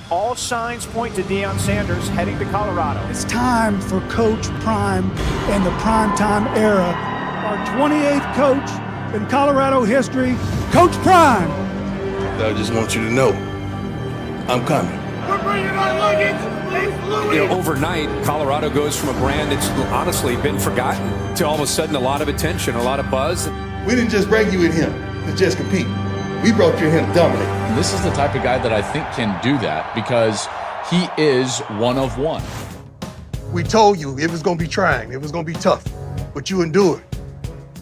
All signs point to Deion Sanders heading to Colorado. It's time for Coach Prime and the primetime era. Our 28th coach in Colorado history, Coach Prime. I just want you to know, I'm coming. We're bringing our luggage. Overnight, Colorado goes from a brand that's honestly been forgotten to all of a sudden a lot of attention, a lot of buzz. We didn't just bring you in here to just compete. We brought you in here to dominate. This is the type of guy that I think can do that because he is one of one. We told you it was going to be trying, it was going to be tough, but you endured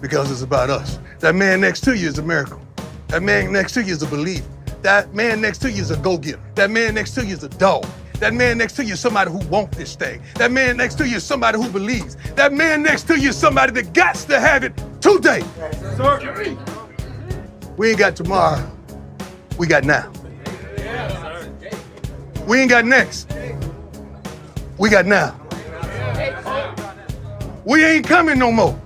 because it's about us. That man next to you is a miracle. That man next to you is a believer. That man next to you is a go-getter. That man next to you is a dog. That man next to you is somebody who wants this thing. That man next to you is somebody who believes. That man next to you is somebody that got to have it today. Sir. We ain't got tomorrow. We got now. We ain't got next. We got now. We ain't coming no more.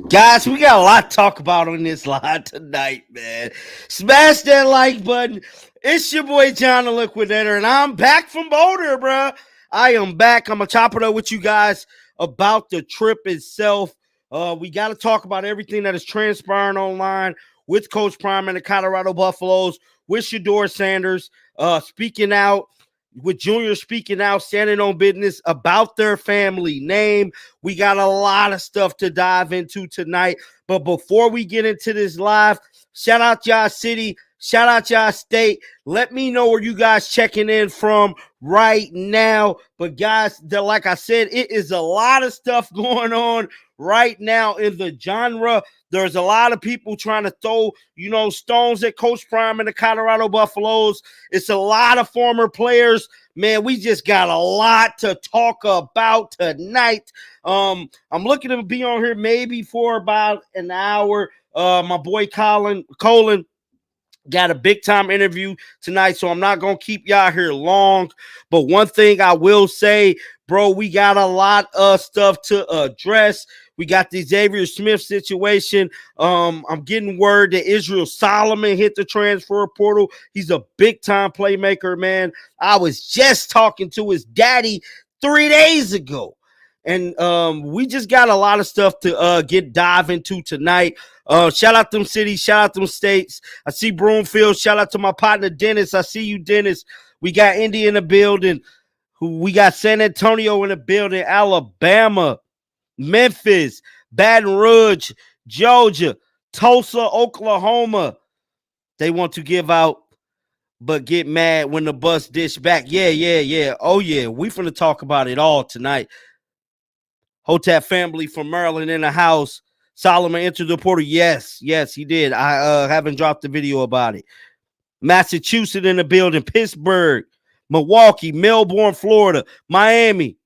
Guys, we got a lot to talk about on this live tonight, man. Smash that like button. It's your boy John the Liquidator, and I'm back from Boulder, bro. I am back. I'm going to chop it up with you guys about the trip itself. We got to talk about everything that is transpiring online with Coach Prime and the Colorado Buffaloes, with Shedeur Sanders speaking out, with Junior speaking out, standing on business about their family name. We got a lot of stuff to dive into tonight. But before we get into this live, shout out y'all city, shout out y'all state. Let me know where you guys checking in from right now. But guys, like I said, it is a lot of stuff going on right now in the genre. There's a lot of people trying to throw, stones at Coach Prime and the Colorado Buffaloes. It's a lot of former players. Man, we just got a lot to talk about tonight. I'm looking to be on here maybe for about an hour. My boy Colin got a big time interview tonight, so I'm not going to keep y'all here long. But one thing I will say, bro, we got a lot of stuff to address. We got the Xavier Smith situation. I'm getting word that Israel Solomon hit the transfer portal. He's a big-time playmaker, man. I was just talking to his daddy 3 days ago. And we just got a lot of stuff to dive into tonight. Shout out them cities. Shout out them states. I see Broomfield. Shout out to my partner, Dennis. I see you, Dennis. We got Indy in the building. We got San Antonio in the building. Alabama. Memphis, Baton Rouge, Georgia, Tulsa, Oklahoma. They want to give out, but get mad when the bus dish back. Yeah. Oh, yeah. We finna talk about it all tonight. Hotep family from Maryland in the house. Solomon entered the portal. Yes, he did. I haven't dropped the video about it. Massachusetts in the building. Pittsburgh, Milwaukee, Melbourne, Florida, Miami.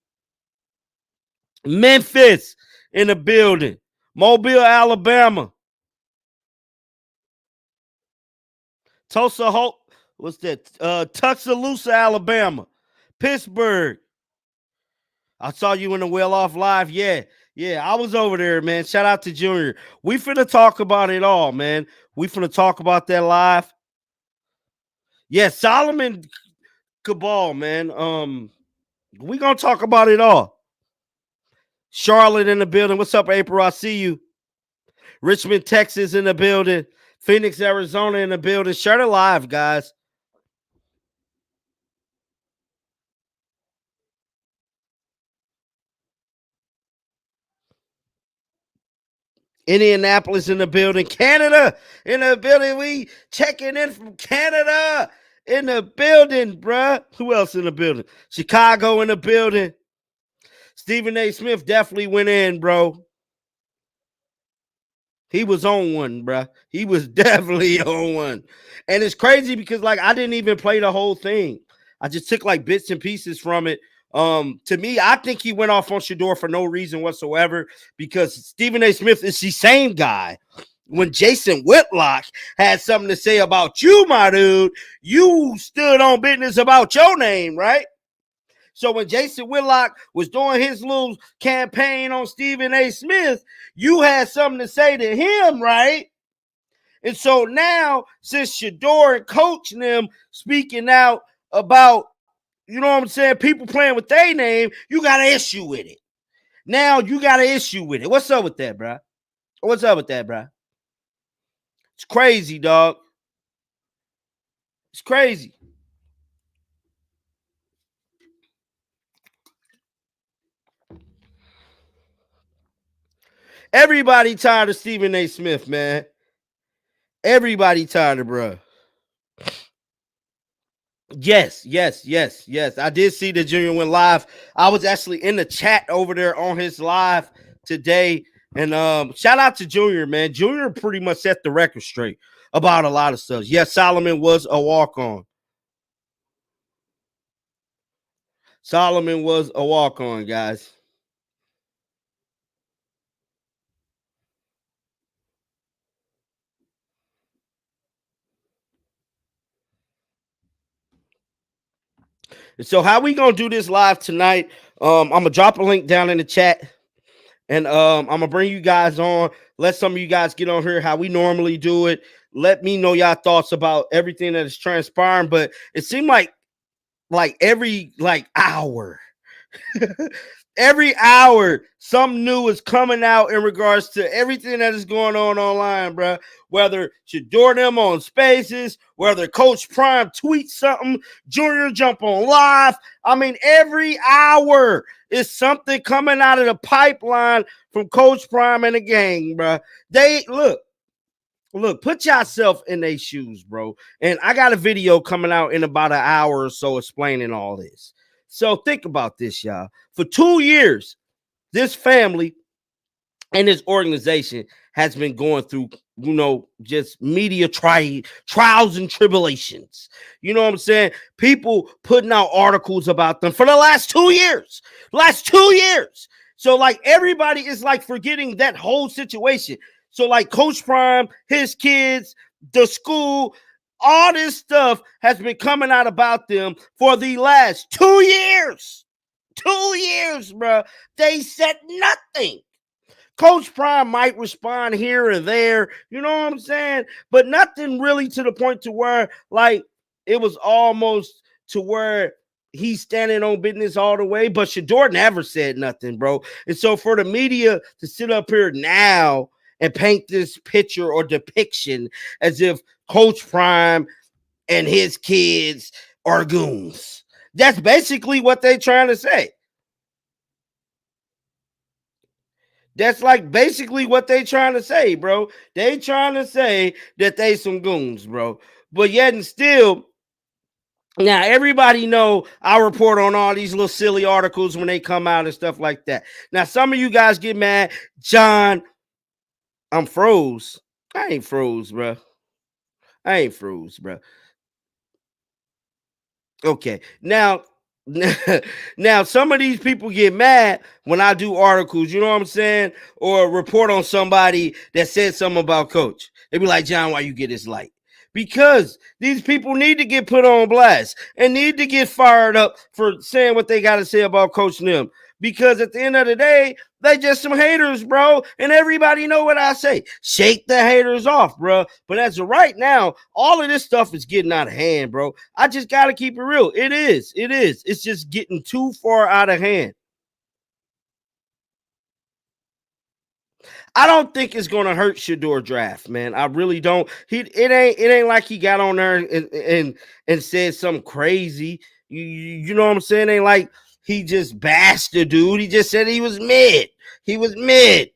Memphis in the building. Mobile, Alabama. Tulsa, what's that? Tuscaloosa, Alabama. Pittsburgh. I saw you in the Well Off Live. Yeah, I was over there, man. Shout out to Junior. We finna talk about it all, man. We finna talk about that live. Yeah, Solomon Cabal, man. We gonna talk about it all. Charlotte in the building. What's up, April? I see you. Richmond, Texas in the building. Phoenix, Arizona in the building. Share it live, guys. Indianapolis in the building. Canada in the building. We checking in from Canada in the building, bruh. Who else in the building? Chicago in the building. Stephen A. Smith definitely went in, bro. He was on one, bruh. He was definitely on one. And it's crazy because, like, I didn't even play the whole thing. I just took, like, bits and pieces from it. To me, I think he went off on Shedeur for no reason whatsoever because Stephen A. Smith is the same guy. When Jason Whitlock had something to say about you, my dude, you stood on business about your name, right? So when Jason Whitlock was doing his little campaign on Stephen A. Smith, you had something to say to him, right? And so now, since Shedeur and Coach and them speaking out about, you know what I'm saying, people playing with their name, you got an issue with it. Now you got an issue with it. What's up with that, bro? What's up with that, bro? It's crazy, dog. It's crazy. Everybody tired of Stephen A. Smith, man. Everybody tired of bruh. Yes. I did see that Junior went live. I was actually in the chat over there on his live today. And shout out to Junior, man. Junior pretty much set the record straight about a lot of stuff. Yes, Solomon was a walk-on. Solomon was a walk-on, guys. And so how we gonna do this live tonight? I'm gonna drop a link down in the chat. And I'm gonna bring you guys on. Let some of you guys get on here how we normally do it. Let me know y'all thoughts about everything that is transpiring. But it seemed like every hour, every hour, something new is coming out in regards to everything that is going on online, bro. Whether Shedeur them on Spaces, whether Coach Prime tweets something, Junior jump on live. I mean, every hour is something coming out of the pipeline from Coach Prime and the gang, bro. They look, put yourself in their shoes, bro. And I got a video coming out in about an hour or so explaining all this. So think about this, y'all. For 2 years, this family and this organization has been going through, you know, just media trials and tribulations. You know what I'm saying? People putting out articles about them for the last 2 years. Last 2 years. So, like, everybody is, like, forgetting that whole situation. So, like, Coach Prime, his kids, the school, all this stuff has been coming out about them for the last 2 years. 2 years, bro. They said nothing. Coach Prime might respond here or there, you know what I'm saying? But nothing really to the point to where, like, it was almost to where he's standing on business all the way. But Shedeur never said nothing, bro. And so for the media to sit up here now and paint this picture or depiction as if Coach Prime and his kids are goons, that's basically what they're trying to say. That's like basically what they trying to say, bro. They trying to say that they some goons, bro. But yet and still, now everybody know I report on all these little silly articles when they come out and stuff like that. Now some of you guys get mad, John. I'm froze. I ain't froze, bro. I ain't froze, bro. Okay, now some of these people get mad when I do articles, you know what I'm saying, or report on somebody that said something about Coach. They be like, John, why you get this light? Because these people need to get put on blast and need to get fired up for saying what they got to say about Coach Nim. Because at the end of the day, they just some haters, bro. And everybody know what I say. Shake the haters off, bro. But as of right now, all of this stuff is getting out of hand, bro. I just got to keep it real. It is. It's just getting too far out of hand. I don't think it's gonna hurt Shedeur draft, man. I really don't. It ain't like he got on there and said something crazy. You know what I'm saying? It ain't like he just bashed the dude. He just said he was mid. He was mid.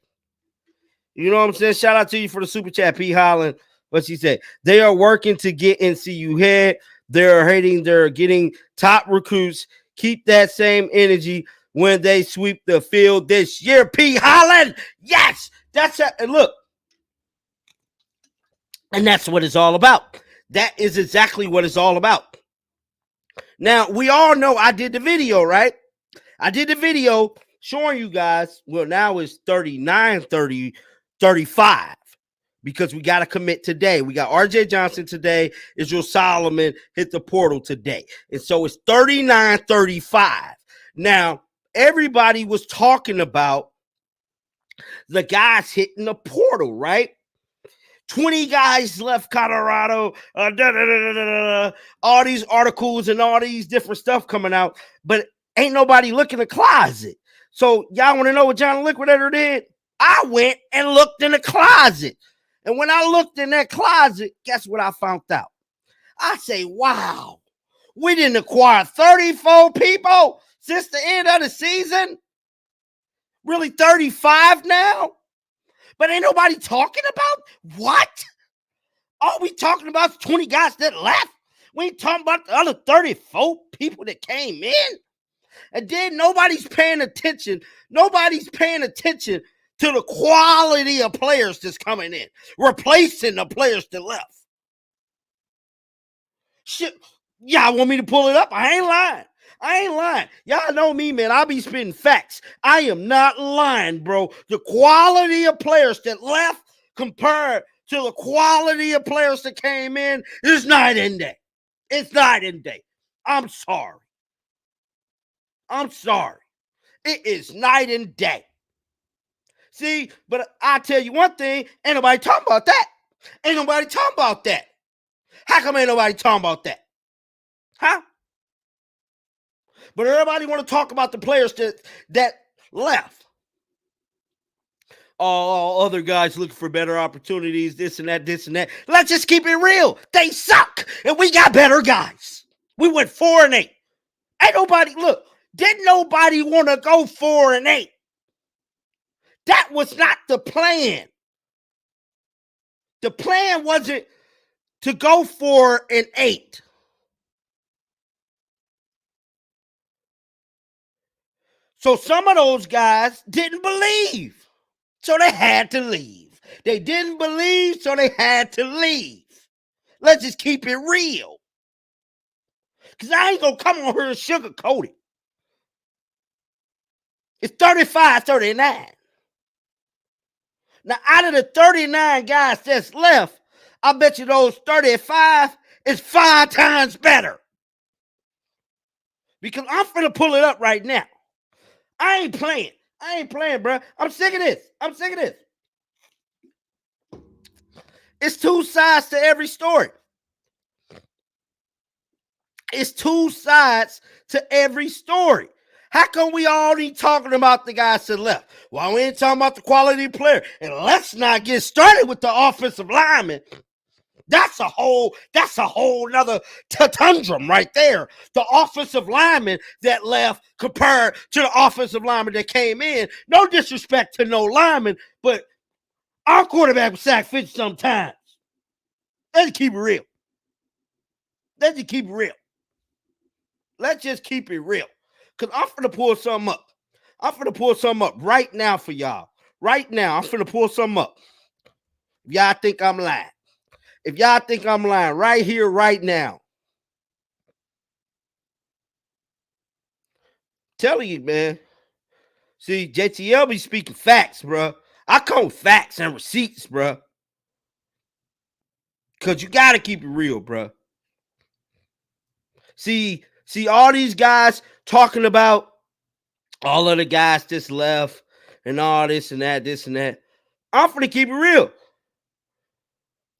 You know what I'm saying? Shout out to you for the super chat, P. Holland. What she said? They are working to get NCU head. They're getting top recruits. Keep that same energy when they sweep the field this year. P. Holland. Yes. That's it. Look. And that's what it's all about. That is exactly what it's all about. Now, we all know I did the video, right? I did the video showing you guys. Well, now it's 39, 30, 35. Because we got to commit today. We got RJ Johnson today. Israel Solomon hit the portal today. And so it's 39-35. Now, everybody was talking about the guys hitting the portal, right? 20 guys left Colorado. All these articles and all these different stuff coming out. But ain't nobody looking in the closet. So y'all want to know what John Liquidator did? I went and looked in the closet. And when I looked in that closet, guess what I found out? I say, wow, we didn't acquire 34 people since the end of the season. Really 35 now? But ain't nobody talking about what? All we talking about is 20 guys that left. We ain't talking about the other 34 people that came in. And then nobody's paying attention. Nobody's paying attention to the quality of players that's coming in, replacing the players that left. Shit, y'all want me to pull it up? I ain't lying. Y'all know me, man. I be spitting facts. I am not lying, bro. The quality of players that left compared to the quality of players that came in is night and day. It's night and day. I'm sorry. It is night and day. See, but I tell you one thing, ain't nobody talking about that. How come ain't nobody talking about that? Huh? But everybody want to talk about the players that left. All other guys looking for better opportunities, this and that. Let's just keep it real. They suck, and we got better guys. We went 4-8. Ain't nobody, look, didn't nobody want to go 4-8. That was not the plan. The plan wasn't to go 4-8. So some of those guys didn't believe. So they had to leave. They didn't believe, so they had to leave. Let's just keep it real. Because I ain't going to come on here and sugarcoat it. It's 35-39. Now, out of the 39 guys that's left, I bet you those 35 is 5 times better. Because I'm finna pull it up right now. I ain't playing, bro. I'm sick of this. It's two sides to every story. How come we already talking about the guys that left? Well, we ain't talking about the quality player. And let's not get started with the offensive lineman. That's a whole nother tundrum right there. The offensive lineman that left compared to the offensive lineman that came in. No disrespect to no lineman, but our quarterback was sacked 50 sometimes. Let's keep it real. Let's just keep it real. Because I'm finna pull something up. Right now for y'all. Right now, I'm finna pull something up. If y'all think I'm lying, right here, right now. Telling you, man. See, JTL be speaking facts, bro. I come with facts and receipts, bro. Because you got to keep it real, bro. See, all these guys talking about all of the guys just left and all this and that. I'm finna keep it real.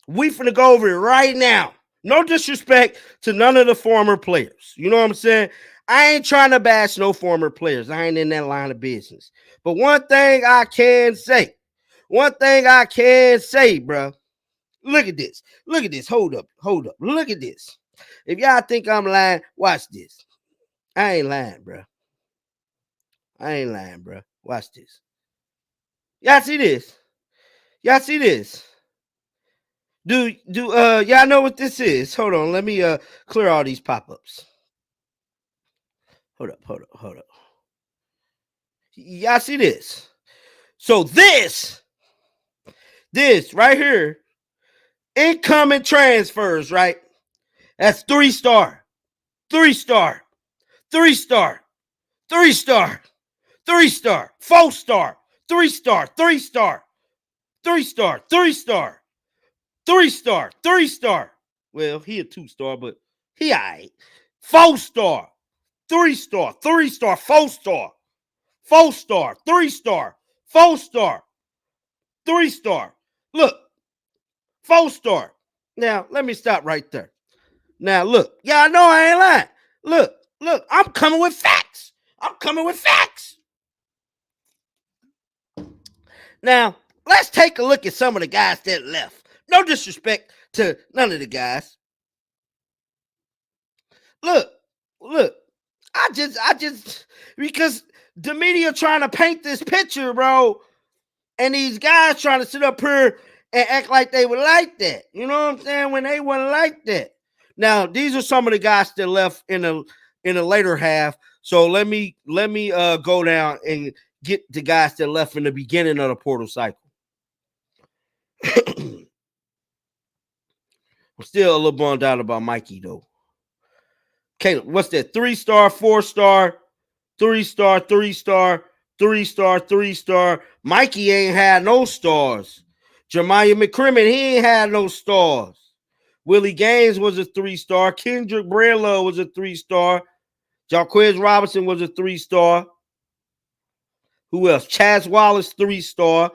We finna go over it right now. No disrespect to none of the former players. You know what I'm saying? I ain't trying to bash no former players. I ain't in that line of business. But one thing I can say, One thing I can say, bro. Look at this. Look at this. Hold up. Hold up. Look at this. If y'all think I'm lying, watch this. I ain't lying, bro. I ain't lying, bro. Watch this. Y'all see this? Y'all see this? Do y'all know what this is? Hold on. Let me clear all these pop-ups. Hold up. Y'all see this? So this right here, incoming transfers, right? That's 3-star, 3-star, 3-star, 3-star, 3-star, 4-star, 3-star, 3-star, 3-star, 3-star, 3-star, 3-star. Well, he a 2-star, but he all right. 4-star, 3-star, 3-star, 4-star, 4-star, 3-star, 4-star, 3-star. Look, 4-star. Now, let me stop right there. Now, look, y'all know I ain't lying. Look, I'm coming with facts. Now, let's take a look at some of the guys that left. No disrespect to none of the guys. Look, I just, because the media trying to paint this picture, bro, and these guys trying to sit up here and act like they would like that. You know what I'm saying? When they wouldn't like that. Now, these are some of the guys that left in the later half. So let me go down and get the guys that left in the beginning of the portal cycle. I'm still a little bummed out about Mikey, though. Caleb, what's that? 3-star, 4-star, 3-star, 3-star, 3-star, 3-star. Mikey ain't had no stars. Jeremiah McCrimmon, he ain't had no stars. Willie Gaines was a 3-star. Kendrick Branlow was a 3-star. Jarquez Robinson was a 3-star. Who else? Chaz Wallace, 3-star.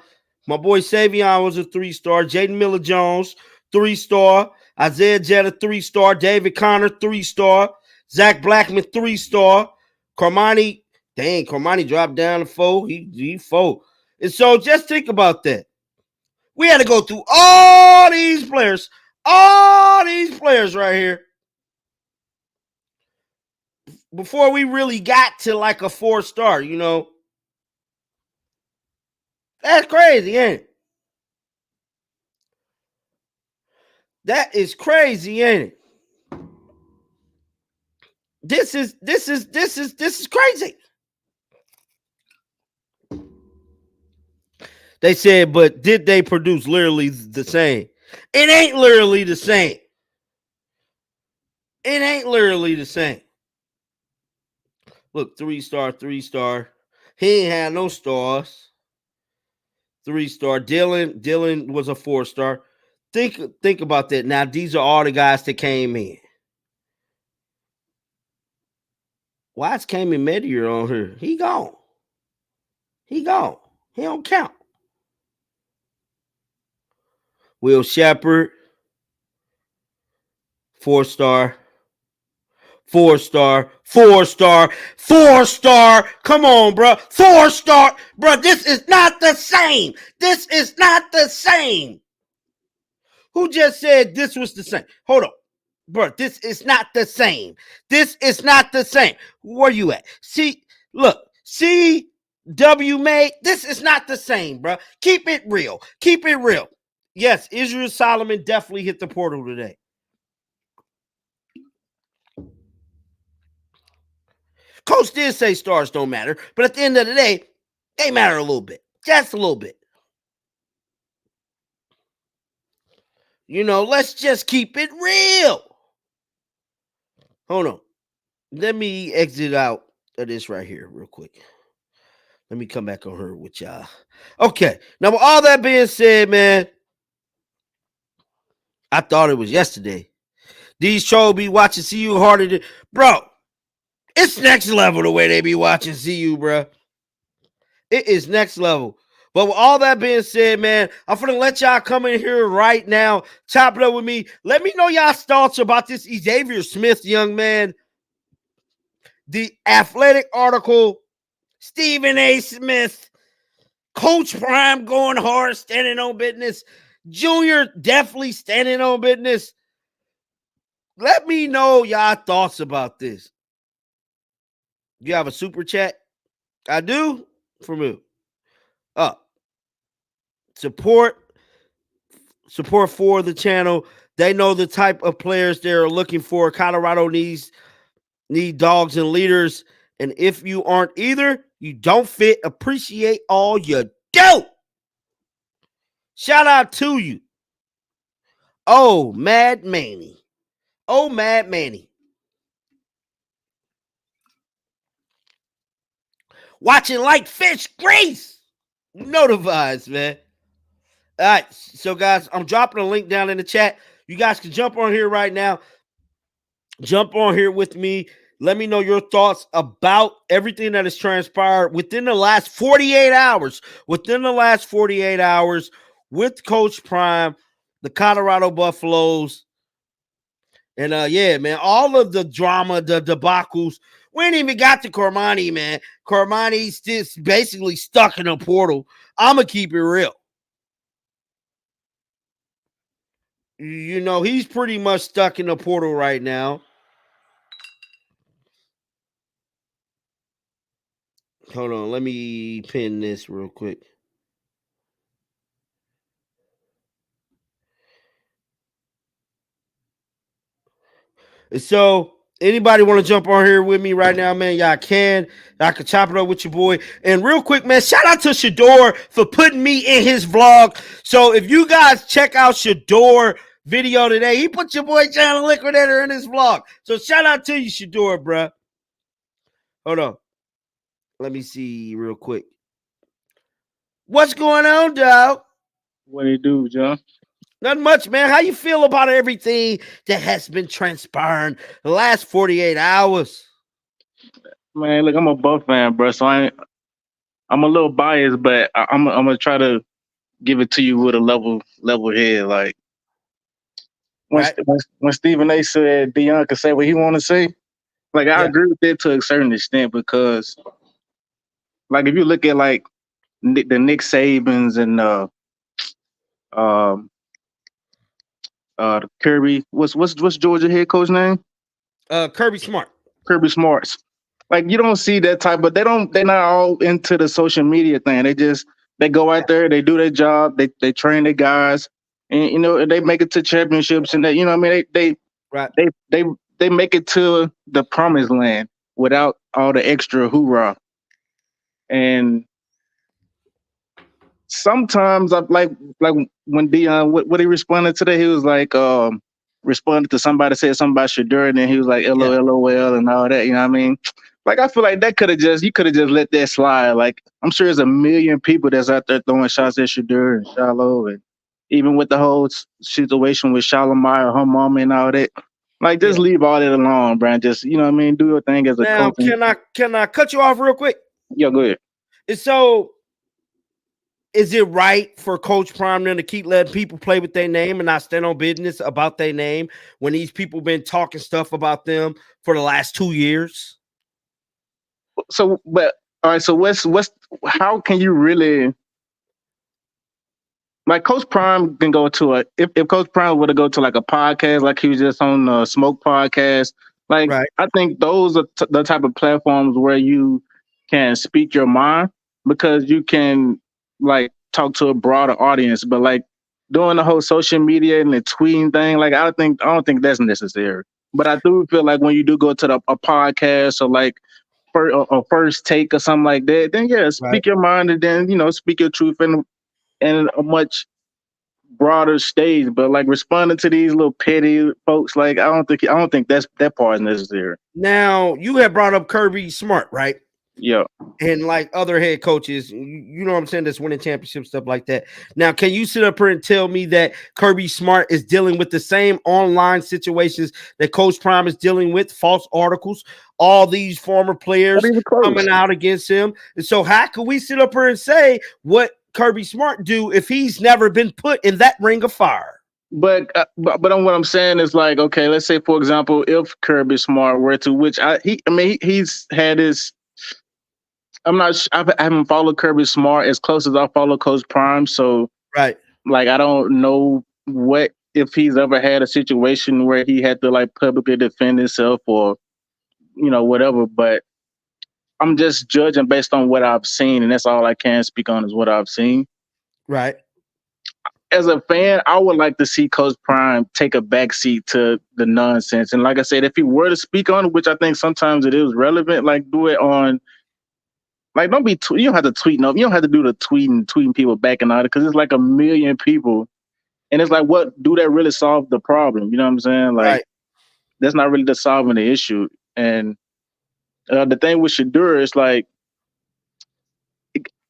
My boy Savion was a 3-star. Jaden Miller-Jones, 3-star. Isaiah Jetta, 3-star. David Connor, 3-star. Zach Blackman, 3-star. Carmani dropped down to 4. He 4. And so just think about that. We had to go through all these players right here before we really got to like a 4-star, you know. That's crazy, ain't it? That is crazy, ain't it? This is crazy. They said, but did they produce literally the same? It ain't literally the same. It ain't literally the same. Look, 3-star, 3-star. He ain't had no stars. 3-star. Dylan was a 4-star. Think about that. Now, these are all the guys that came in. Why is Cayman Medier on here? He gone. He don't count. Will Shepard, 4-star. 4-star. 4-star. 4-star. Come on, bro. 4-star. Bro, this is not the same. This is not the same. Who just said this was the same? Hold on. Bro, this is not the same. This is not the same. Where you at? See, look. C.W. May, this is not the same, bro. Keep it real. Keep it real. Yes, Israel Solomon definitely hit the portal today. Coach did say stars don't matter, but at the end of the day, they matter a little bit. Just a little bit. You know, let's just keep it real. Hold on. Let me exit out of this right here real quick. Let me come back on her with y'all. Okay. Now, with all that being said, man, I thought it was yesterday. These trolls be watching CU harder than... Bro, it's next level the way they be watching CU, bro. It is next level. But with all that being said, man, I'm going to let y'all come in here right now. Chop it up with me. Let me know y'all's thoughts about this Xavier Smith young man. The Athletic article, Stephen A. Smith Coach Prime going hard, standing on business. Junior definitely standing on business. Let me know y'all thoughts about this. You have a super chat? I do? From who? Support for the channel. They know the type of players they're looking for. Colorado need dogs and leaders. And if you aren't either, you don't fit. Appreciate all you do. Shout out to you. Oh, Mad Manny. Oh, Mad Manny. Watching like fish grease. You know the vibes, man. All right. So, guys, I'm dropping a link down in the chat. You guys can jump on here right now. Jump on here with me. Let me know your thoughts about everything that has transpired within the last 48 hours. Within the last 48 hours with Coach Prime, the Colorado Buffaloes. And yeah, man, all of the drama, the debacles. We ain't even got to Cormani, man. Cormani's just basically stuck in a portal. I'm going to keep it real. You know, he's pretty much stuck in a portal right now. Hold on, let me pin this real quick. So, anybody want to jump on here with me right now, man? Y'all can. I can chop it up with your boy. And real quick, man, shout out to Shedeur for putting me in his vlog. So, if you guys check out Shedeur video today, he put your boy John Liquidator in his vlog. So, shout out to you, Shedeur, bro. Hold on. Let me see real quick. What's going on, dog? What do you do, John? Nothing much, man. How you feel about everything that has been transpiring the last 48 hours? Man, look, I'm a Buff fan, bro. So I'm a little biased, but I'm gonna try to give it to you with a level head. Like when Right. when Stephen A. said Deion could say what he want to say, like I agree with it to a certain extent because, like, if you look at like the Nick Sabans and Kirby, what's Georgia head coach name? Kirby Smart. Kirby Smarts. Like you don't see that type, but they're not all into the social media thing. They go out there, they do their job, they train their guys, and you know they make it to championships, and you know what I mean Right. they make it to the promised land without all the extra hoorah. And sometimes I like when Deion what he responded today, he was like responded to somebody said something about Shedeur, and then he was like LOL and all that. You know what I mean? Like I feel like you could have just let that slide. Like I'm sure there's a million people that's out there throwing shots at Shedeur and Shiloh, and even with the whole situation with Shalimar, her mom and all that. Like just leave all that alone, Brian. Just you know what I mean, do your thing as a Now, coach. can I cut you off real quick? Yeah, go ahead. And so, is it right for Coach Prime then to keep letting people play with their name and not stand on business about their name when these people been talking stuff about them for the last 2 years? So, but all right. So, how can you really like Coach Prime can go to if Coach Prime were to go to like a podcast, like he was just on the Smoke podcast, like Right. I think those are the type of platforms where you can speak your mind because you can like talk to a broader audience. But like doing the whole social media and the tweeting thing, like I don't think that's necessary. But I do feel like when you do go to a podcast or like a first take or something like that, then yeah, speak your mind and then speak your truth and a much broader stage. But like responding to these little petty folks, like I don't think that part is necessary. Now, you have brought up Kirby Smart, right? Yeah. And like other head coaches, you know what I'm saying, that's winning championships, stuff like that. Now, can you sit up here and tell me that Kirby Smart is dealing with the same online situations that Coach Prime is dealing with, false articles, all these former players coming out against him? And so how can we sit up here and say what Kirby Smart do if he's never been put in that ring of fire? But what I'm saying is like, okay, let's say for example, if Kirby Smart were to, he's had his I'm not. I haven't followed Kirby Smart as close as I follow Coach Prime. So Right. like, I don't know what if he's ever had a situation where he had to like publicly defend himself or whatever. But I'm just judging based on what I've seen, and that's all I can speak on is what I've seen. Right. As a fan, I would like to see Coach Prime take a backseat to the nonsense. And like I said, if he were to speak on it, which I think sometimes it is relevant, like do it on, like don't be, you don't have to tweet, no, you don't have to do the tweeting people back and all that, because it's like a million people. And it's like, what do that really solve the problem? You know what I'm saying? Like, Right. that's not really the solving the issue. And the thing with Shedeur is like,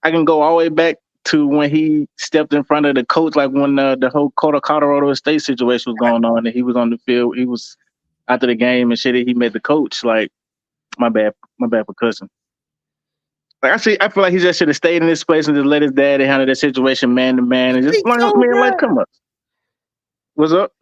I can go all the way back to when he stepped in front of the coach, like when the whole Colorado State situation was going on, and he was on the field. He was after the game and shit. He met the coach. Like, my bad for cussing. Like, I feel like he just should have stayed in this place and just let his daddy handle that situation man to man, and just like, come on. What's up?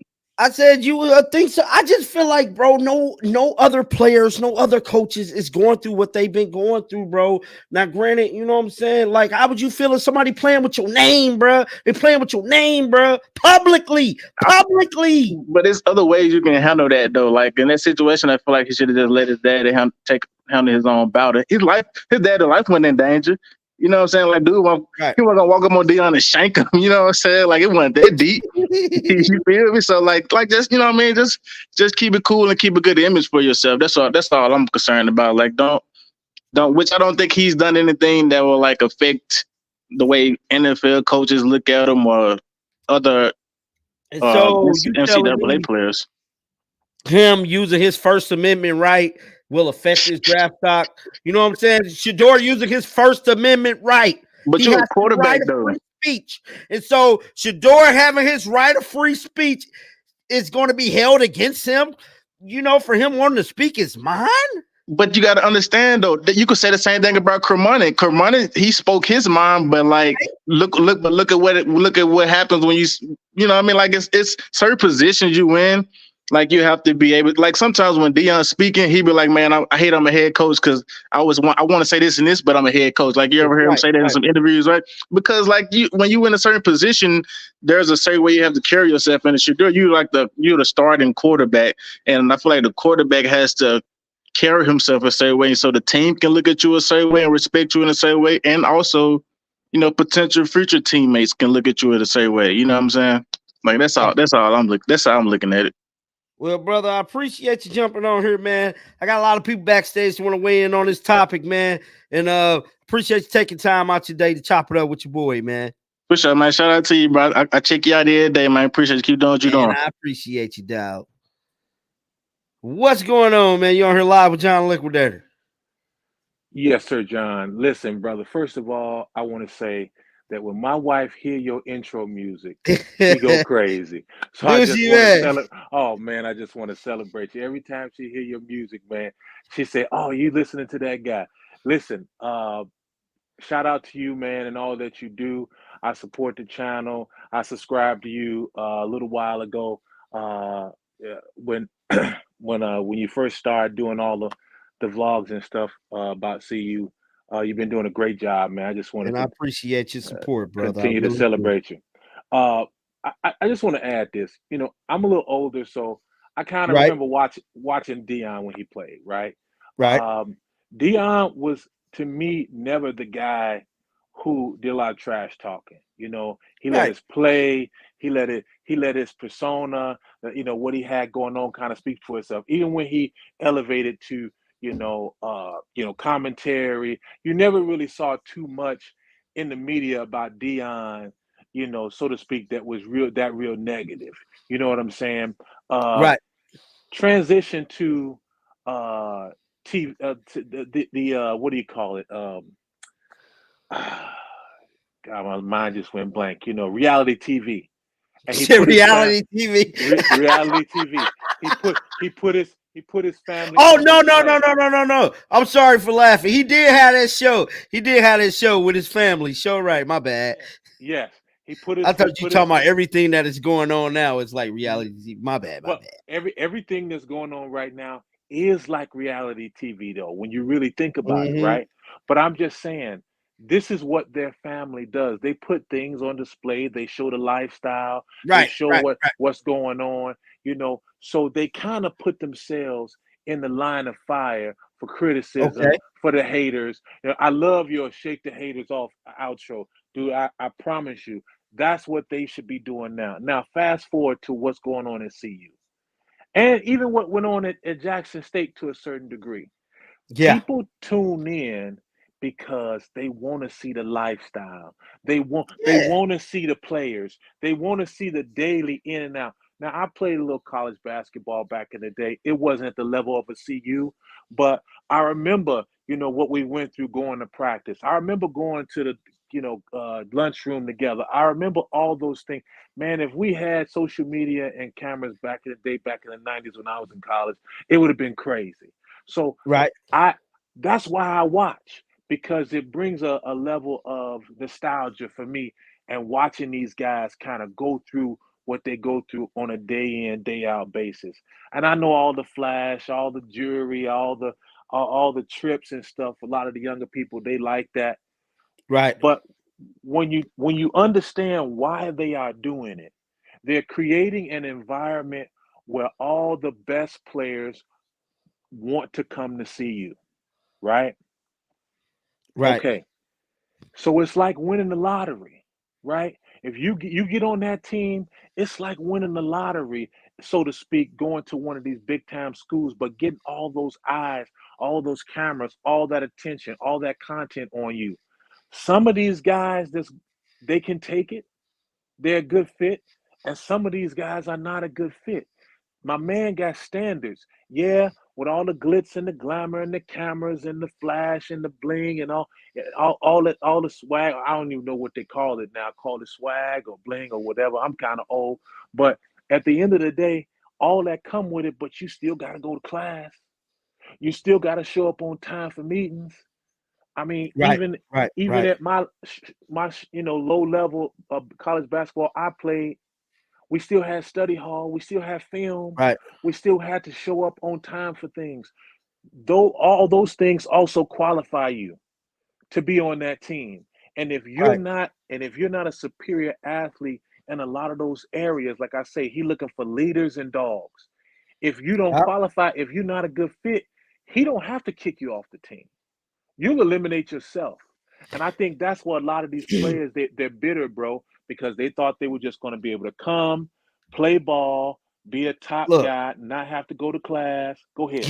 I said you would think so. I just feel like, bro, no other players, no other coaches is going through what they've been going through, bro. Now, granted, you know what I'm saying? Like, how would you feel if somebody playing with your name, bro? They're playing with your name, bro, publicly. But there's other ways you can handle that, though. Like, in that situation, I feel like he should have just let his daddy handle his own bout. His daddy's life wasn't in danger. You know what I'm saying? Like, dude, he wasn't gonna walk up on Deion and shank him. You know what I'm saying? Like, it wasn't that deep. You feel me? So, like, just, you know what I mean? Just keep it cool and keep a good image for yourself. That's all I'm concerned about. Like, don't. Which I don't think he's done anything that will like affect the way NFL coaches look at him or other NCAA players. Him using his First Amendment right will affect his draft stock. You know what I'm saying? Shedeur using his First Amendment right. But you're a quarterback, though. Free speech. And so Shedeur having his right of free speech is going to be held against him, you know, for him wanting to speak his mind. But you got to understand, though, that you could say the same thing about Kermani. Kermani, he spoke his mind, but like, look at what happens when you know what I mean? Like, it's certain positions you in. Like, you have to be able, like, sometimes when Deion's speaking, he be like, man, I hate I'm a head coach because I want to say this and this, but I'm a head coach. Like, you ever hear him say that in some interviews, right? Because like, when you in a certain position, there's a certain way you have to carry yourself in. You're the starting quarterback, and I feel like the quarterback has to carry himself a certain way, so the team can look at you a certain way and respect you in a certain way, and also, you know, potential future teammates can look at you in a certain way. You know what I'm saying? Like, that's how I'm looking at it. Well, brother, I appreciate you jumping on here, man. I got a lot of people backstage who want to weigh in on this topic, man. And appreciate you taking time out your day to chop it up with your boy, man. For sure, man. Shout out to you, bro. I check you out every day, man. Appreciate you. Keep doing what you're doing. I appreciate you, dog. What's going on, man? You on here live with John Liquidator? Yes, sir, John. Listen, brother. First of all, I want to say that when my wife hear your intro music, she go crazy. So I just want to celebrate. Oh man, I just want to celebrate you. Every time she hear your music, man, she say, "Oh, you listening to that guy?" Listen, shout out to you, man, and all that you do. I support the channel. I subscribed to you a little while ago when when you first started doing all the vlogs and stuff about CU. You've been doing a great job, man. I just want to I appreciate your support, brother. Continue to celebrate you. I just want to add this. You know, I'm a little older, so I kind of remember watching Deion when he played, right? Right. Deion was, to me, never the guy who did a lot of trash talking. You know, he let his play, he let his persona, you know, what he had going on kind of speak for itself. Even when he elevated to, commentary, you never really saw too much in the media about Deion, you know, so to speak, that was real negative. You know what I'm saying? Right. Transition to TV, the what do you call it? God, my mind just went blank. You know, reality TV. And reality TV. Reality TV. He put his family. Oh no! I'm sorry for laughing. He did have that show. He did have that show with his family. Show right. My bad. Yes. He put his. I thought you talking about everything that is going on now. It's like reality TV. My bad. Everything that's going on right now is like reality TV, though, when you really think about it, right? But I'm just saying, this is what their family does. They put things on display. They show the lifestyle. They Right, show right, right. what's going on, So they kind of put themselves in the line of fire for criticism, Okay. for the haters. I love your shake the haters off outro, dude. I promise you, that's what they should be doing now. Now, fast forward to what's going on at CU. And even what went on at Jackson State to a certain degree. Yeah. People tune in because they want to see the lifestyle. They Yeah. want to see the players. They want to see the daily in and out. Now, I played a little college basketball back in the day. It wasn't at the level of a CU, but I remember, what we went through going to practice. I remember going to the, lunchroom together. I remember all those things. Man, if we had social media and cameras back in the day, back in the 90s when I was in college, it would have been crazy. So Right. I that's why I watch, because it brings a level of nostalgia for me, and watching these guys kind of go through what they go through on a day in, day out basis. And I know all the flash, all the jewelry, all the trips and stuff. A lot of the younger people, they like that. Right. But when you understand why they are doing it, they're creating an environment where all the best players want to come to see you, right? Right. Okay. So it's like winning the lottery, right? If you get on that team, it's like winning the lottery, so to speak, going to one of these big time schools, but getting all those eyes, all those cameras, all that attention, all that content on you. Some of these guys, they can take it. They're a good fit, and some of these guys are not a good fit. My man got standards. Yeah, with all the glitz and the glamour and the cameras and the flash and the bling and all the swag. I don't even know what they call it now. Call it swag or bling or whatever. I'm kind of old, but at the end of the day, all that come with it. But you still got to go to class. You still got to show up on time for meetings. I mean, Right. even Right. even Right. at my low level of college basketball I played, we still had study hall. We still had film. Right. We still had to show up on time for things. Though all those things also qualify you to be on that team. And Right. if you're not a superior athlete in a lot of those areas, like I say, he looking for leaders and dogs. If you don't Yep. qualify, if you're not a good fit, he don't have to kick you off the team. You'll eliminate yourself. And I think that's what a lot of these players, they're bitter, bro, because they thought they were just going to be able to come, play ball, be a top Look, guy, not have to go to class. Go ahead.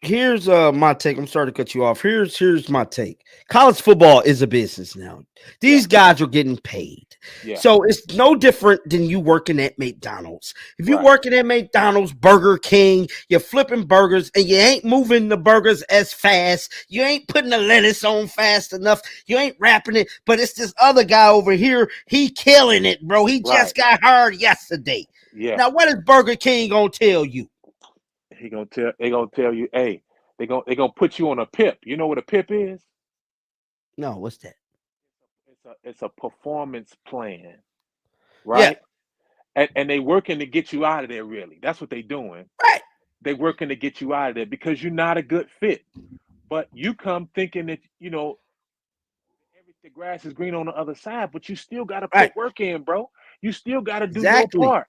here's my take. I'm sorry to cut you off. Here's my take. College football is a business now. Yeah, These guys are getting paid. yeah, So it's no different than you working at McDonald's. If you right, working at McDonald's, Burger King, you're flipping burgers and you ain't moving the burgers as fast. You ain't putting the lettuce on fast enough. You ain't wrapping it. But it's this other guy over here. He killing it, bro. He right. just got hired yesterday. Yeah. Now, what is Burger King gonna tell you? They gonna tell you, hey, they gonna put you on a PIP. You know what a PIP is? No, what's that? It's a performance plan, Yeah, right? And they working to get you out of there, really. That's what they doing. right, They working to get you out of there because you're not a good fit. But you come thinking that, the grass is green on the other side, but you still got to right. put work in, bro. You still got to do your Exactly, part.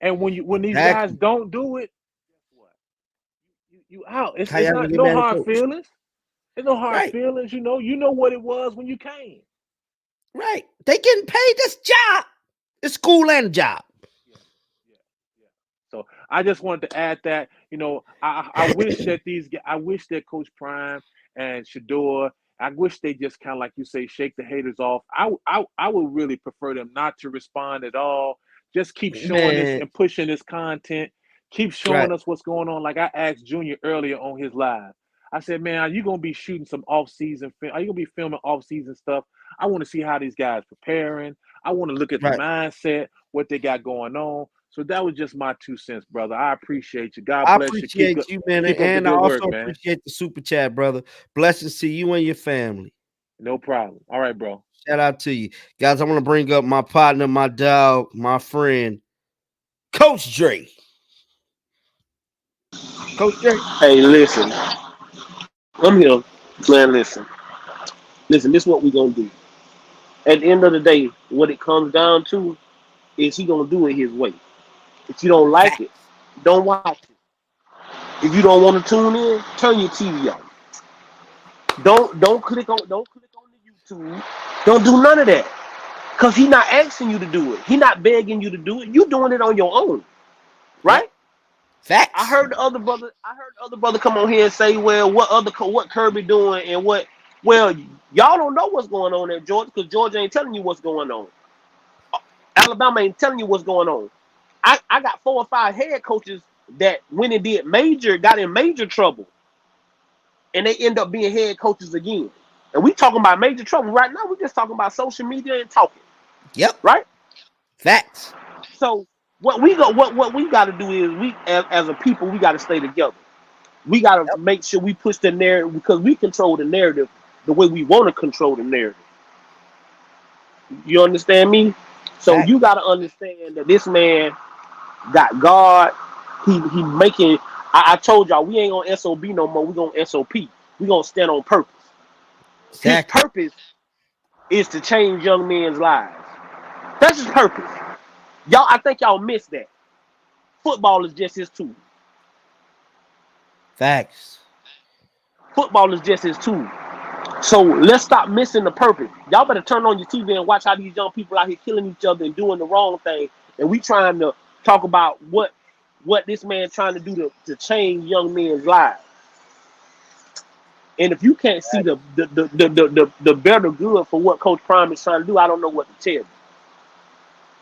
And when these guys exactly. don't do it, guess what? You out. It's How it's y'all gonna not get no mad at hard coach? feelings. There's no hard Right, feelings. You know what it was when you came. right. They getting paid this job. It's school and a job. Yeah, yeah, yeah. So I just wanted to add that. I wish that I wish that Coach Prime and Shedeur, I wish they just kind of, like you say, shake the haters off. I would really prefer them not to respond at all. Just keep showing this Man, and pushing this content. Keep right. showing us what's going on. Like I asked Junior earlier on his live. I said, man, are you gonna be shooting some off-season film? Are you gonna be filming off-season stuff? I want to see how these guys preparing. I want to look at the Right. mindset, what they got going on. So that was just my 2 cents, brother. I appreciate you. God I bless you. appreciate you, man, Keep up the and I good also work, man. appreciate the super chat, brother. Blessings to you and your family. No problem. All right, bro. Shout out to you, guys. I want to bring up my partner, my dog, my friend, Coach Dre. Coach J. Hey, listen. I'm here. Man, listen. Listen, this is what we're going to do. At the end of the day, what it comes down to is he going to do it his way. If you don't like it, don't watch it. If you don't want to tune in, turn your TV off. Don't click on the YouTube. Don't do none of that. Cause he not asking you to do it. He not begging you to do it. You doing it on your own. Right? Facts. I heard the other brother come on here and say, well, what Kirby doing and what, well, y'all don't know what's going on at Georgia because Georgia ain't telling you what's going on. Alabama ain't telling you what's going on. I got 4 or 5 head coaches that when it got in major trouble and they end up being head coaches again. And we talking about major trouble right now. We're just talking about social media and talking. Yep. Right? Facts. So what we got to do is we as a people we got to stay together. We got to make sure we push the narrative because we control the narrative the way we want to control the narrative. You understand me? So you got to understand that this man got God. He making. I told y'all we ain't on SOB no more. We gonna SOP. We gonna stand on purpose. Exactly. His purpose is to change young men's lives. That's his purpose. Y'all, I think y'all missed that. Football is just his tool. Facts. Football is just his tool. So let's stop missing the purpose. Y'all better turn on your TV and watch how these young people out here killing each other and doing the wrong thing. And we trying to talk about what this man trying to do to change young men's lives. And if you can't see the better good for what Coach Prime is trying to do, I don't know what to tell you.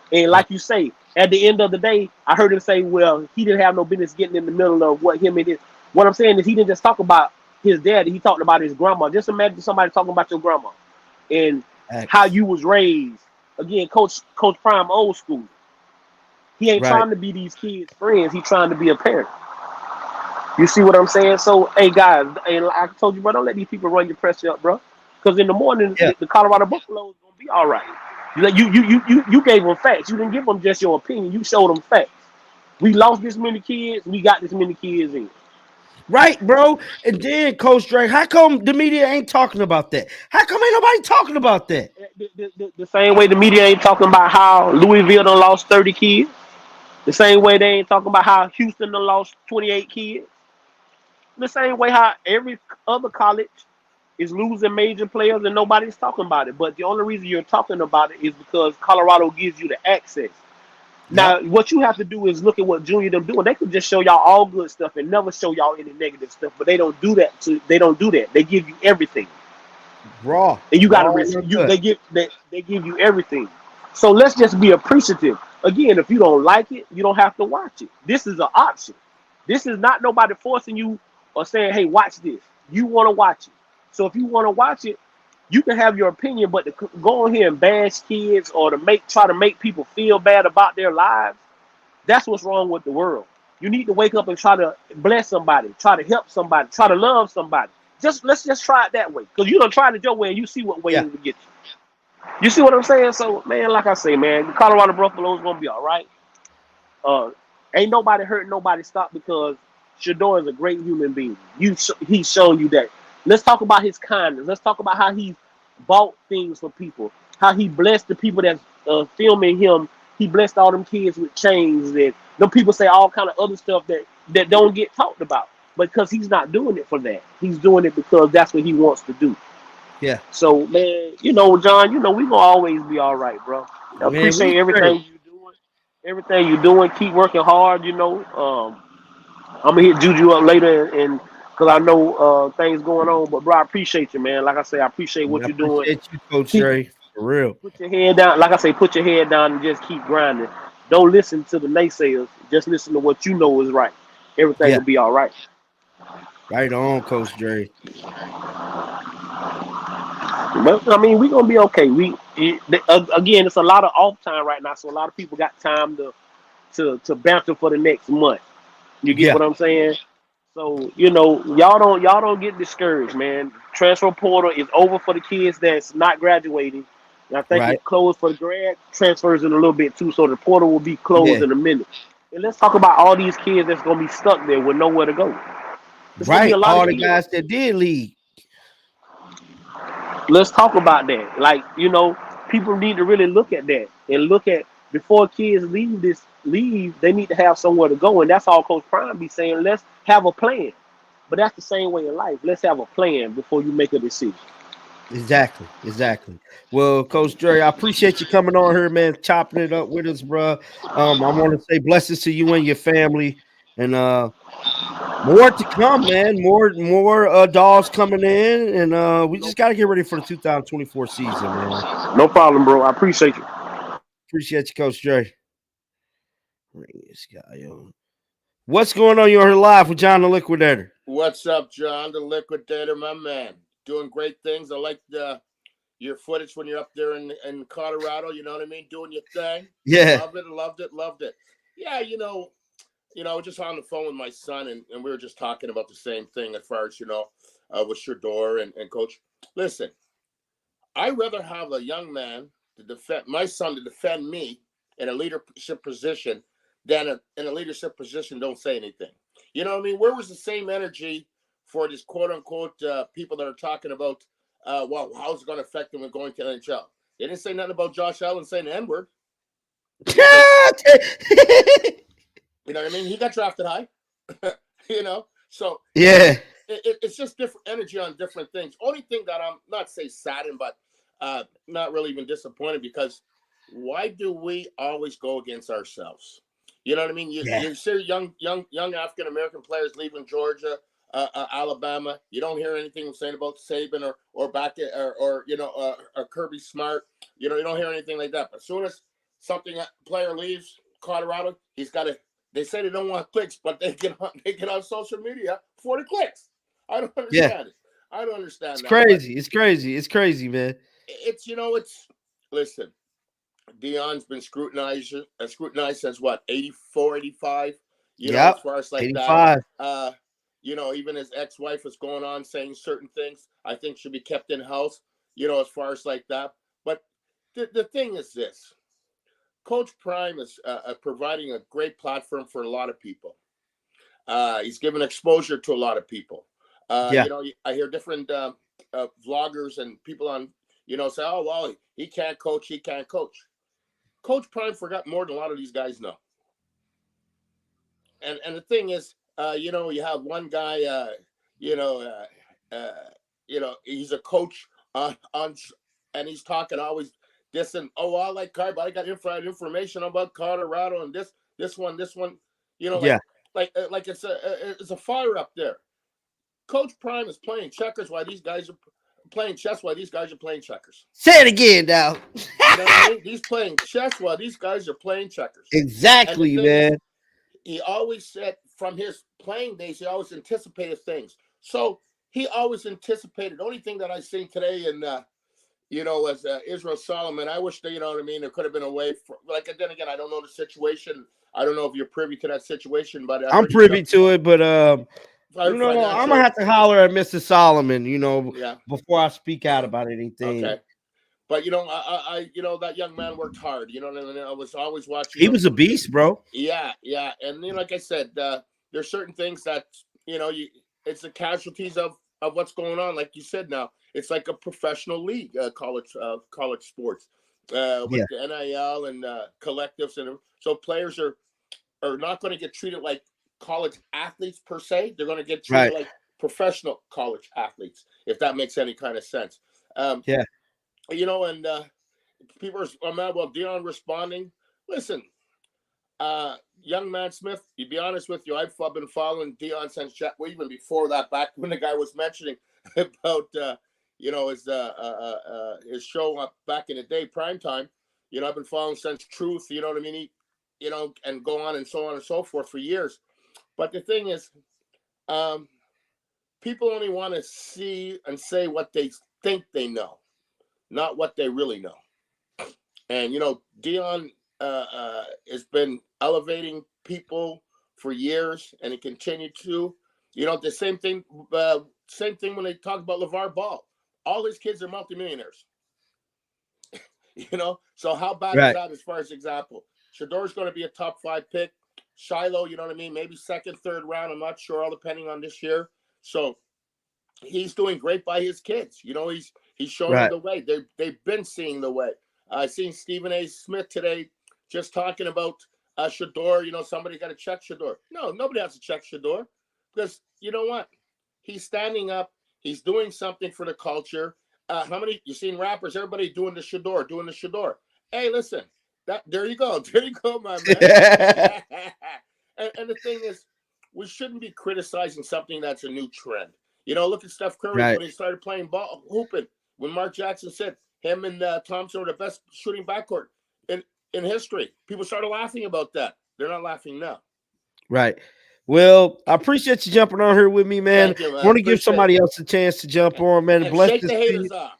And like you say, at the end of the day, I heard him say, well, he didn't have no business getting in the middle of what him and his. What I'm saying is he didn't just talk about his daddy. He talked about his grandma. Just imagine somebody talking about your grandma and how you was raised. Again, Coach Prime old school. He ain't trying to be these kids' friends. He trying to be a parent. You see what I'm saying? So, hey, guys, and I told you, bro, don't let these people run your pressure up, bro. Because in the morning, the Colorado Buffaloes going to be all right. You gave them facts. You didn't give them just your opinion. You showed them facts. We lost this many kids. We got this many kids in. Right, bro. And then, Coach Drake, how come the media ain't talking about that? How come ain't nobody talking about that? The same way the media ain't talking about how Louisville done lost 30 kids. The same way they ain't talking about how Houston done lost 28 kids. The same way how every other college is losing major players and nobody's talking about it. But the only reason you're talking about it is because Colorado gives you the access. Now, what you have to do is look at what Junior them doing. They could just show y'all all good stuff and never show y'all any negative stuff. But they don't do that. They don't do that. They give you everything. Raw. And you gotta they give you everything. So let's just be appreciative. Again, if you don't like it, you don't have to watch it. This is an option. This is not nobody forcing you or saying, hey, watch this. You want to watch it. So if you want to watch it, you can have your opinion, but to go on here and bash kids or to try to make people feel bad about their lives, that's what's wrong with the world. You need to wake up and try to bless somebody, try to help somebody, try to love somebody. Let's just try it that way. Because you done tried it your way and you see what way it will get you. You see what I'm saying? So, man, like I say, man, the Colorado Buffaloes going to be all right. Ain't nobody hurt nobody stop because Shedeur is a great human being. He's shown you that. Let's talk about his kindness. Let's talk about how he bought things for people. How he blessed the people that's filming him. He blessed all them kids with chains. And them people say all kind of other stuff that don't get talked about. Because he's not doing it for that. He's doing it because that's what he wants to do. Yeah. So, man, John, we going to always be all right, bro. I appreciate everything you're doing. Everything you're doing. Keep working hard, I'm going to hit Juju up later and because I know things going on. But, bro, I appreciate you, man. Like I say, I appreciate what you're doing. I appreciate you, Coach Dre, for real. Put your head down. Like I say, put your head down and just keep grinding. Don't listen to the naysayers. Just listen to what you know is right. Everything will be all right. Right on, Coach Dre. But, I mean, we're going to be okay. Again, it's a lot of off time right now, so a lot of people got time to banter for the next month. You get what I'm saying? So, y'all don't get discouraged, man. Transfer portal is over for the kids that's not graduating. And I think it's closed for the grad transfers in a little bit too, so the portal will be closed in a minute. And let's talk about all these kids that's gonna be stuck there with nowhere to go. There's gonna be Right. a lot All of the kids. guys that did leave. Let's talk about that. Like, people need to really look at that and look at before kids leave, they need to have somewhere to go. And that's all Coach Prime be saying. Let's have a plan. But that's the same way in life. Let's have a plan before you make a decision. Exactly. Well, Coach Dre, I appreciate you coming on here, man, chopping it up with us, bro. I want to say blessings to you and your family, and more to come, man. More dolls coming in, and we just got to get ready for the 2024 season, man. No problem, bro. I appreciate you. Appreciate you, Coach Dre. Bring this guy on. What's going on? You're live with John the Liquidator. What's up, John the Liquidator, my man? Doing great things. I like your footage when you're up there in Colorado. You know what I mean? Doing your thing. Yeah. Loved it. Yeah, I was just on the phone with my son, and we were just talking about the same thing as far as, with Shedeur and Coach. Listen, I'd rather have a young man my son to defend me in a leadership position than in a leadership position don't say anything. You know what I mean? Where was the same energy for this quote-unquote people that are talking about, how's it going to affect them when going to NHL? They didn't say nothing about Josh Allen saying the N-word. You know what I mean? He got drafted high, So yeah, it's just different energy on different things. Only thing that I'm not say saddened, but not really even disappointed, because why do we always go against ourselves? You know what I mean? You see young African American players leaving Georgia, Alabama. You don't hear anything saying about Saban or Beckett or Kirby Smart. You don't hear anything like that. But as soon as a player leaves Colorado, he's got to. They say they don't want clicks, but they get on social media for the clicks. I don't understand it. I don't understand it's that. Crazy. It's crazy. It's crazy, man. Listen. Deion's been scrutinized since what, 84, 85? As far as like 85. that. Even his ex-wife is going on saying certain things I think should be kept in house, as far as like that. But the thing is this. Coach Prime is providing a great platform for a lot of people. He's given exposure to a lot of people. I hear different vloggers and people on, say, oh, well, he can't coach. Coach Prime forgot more than a lot of these guys know. And the thing is, you have one guy, he's a coach on and he's talking always this and, oh, I like Car, but I got information about Colorado and this one, like it's a fire up there. Coach Prime is playing checkers while these guys are playing chess while these guys are playing checkers. Say it again now. You know what I mean? He's playing chess while these guys are playing checkers. Exactly, man. He always said from his playing days, he always anticipated things. So he always anticipated. The only thing that I seen today and was Israel Solomon. I wish that, you know what I mean, there could have been a way for, like, then again, I don't know the situation. I don't know if you're privy to that situation, but I'm privy to it, but I'm gonna have to holler at Mr. Solomon, before I speak out about anything. Okay. But I that young man worked hard. You know what I mean? I was always watching. He was a beast, bro. Yeah. And like I said, there's certain things that it's the casualties of what's going on. Like you said, now it's like a professional league, college sports, with the NIL and collectives, and so players are not going to get treated like college athletes per se. They're going to get treated like professional college athletes, if that makes any kind of sense. And people are mad about Deion responding. Listen, young man Smith, to be honest with you, I've been following Deion since even before that, back when the guy was mentioning about his show up back in the day, primetime. I've been following since Truth, you know what I mean? And go on and so on and so forth for years. But the thing is, people only want to see and say what they think they know, not what they really know. And, Deion has been elevating people for years, and he continued to. The same thing when they talk about LeVar Ball. All his kids are multimillionaires. So how bad is that as far as example? Shedeur's going to be a top 5 pick. Shiloh, you know what I mean? Maybe second, third round. I'm not sure, all depending on this year. So he's doing great by his kids. You know, he's showing them the way. They've been seeing the way. I seen Stephen A. Smith today just talking about Shedeur. You know, somebody got to check Shedeur. No, nobody has to check Shedeur because you know what? He's standing up. He's doing something for the culture. How many you seen rappers? Everybody doing the Shedeur. Hey, listen, there you go, my man. and the thing is, we shouldn't be criticizing something that's a new trend. You know, look at Steph Curry when he started playing ball hooping. When Mark Jackson said him and Thompson were the best shooting backcourt in history, people started laughing about that. They're not laughing now. Right. Well, I appreciate you jumping on here with me, man. Thank you, man. I want to give somebody else a chance to jump on, man. And Bless shake this the haters thing. off.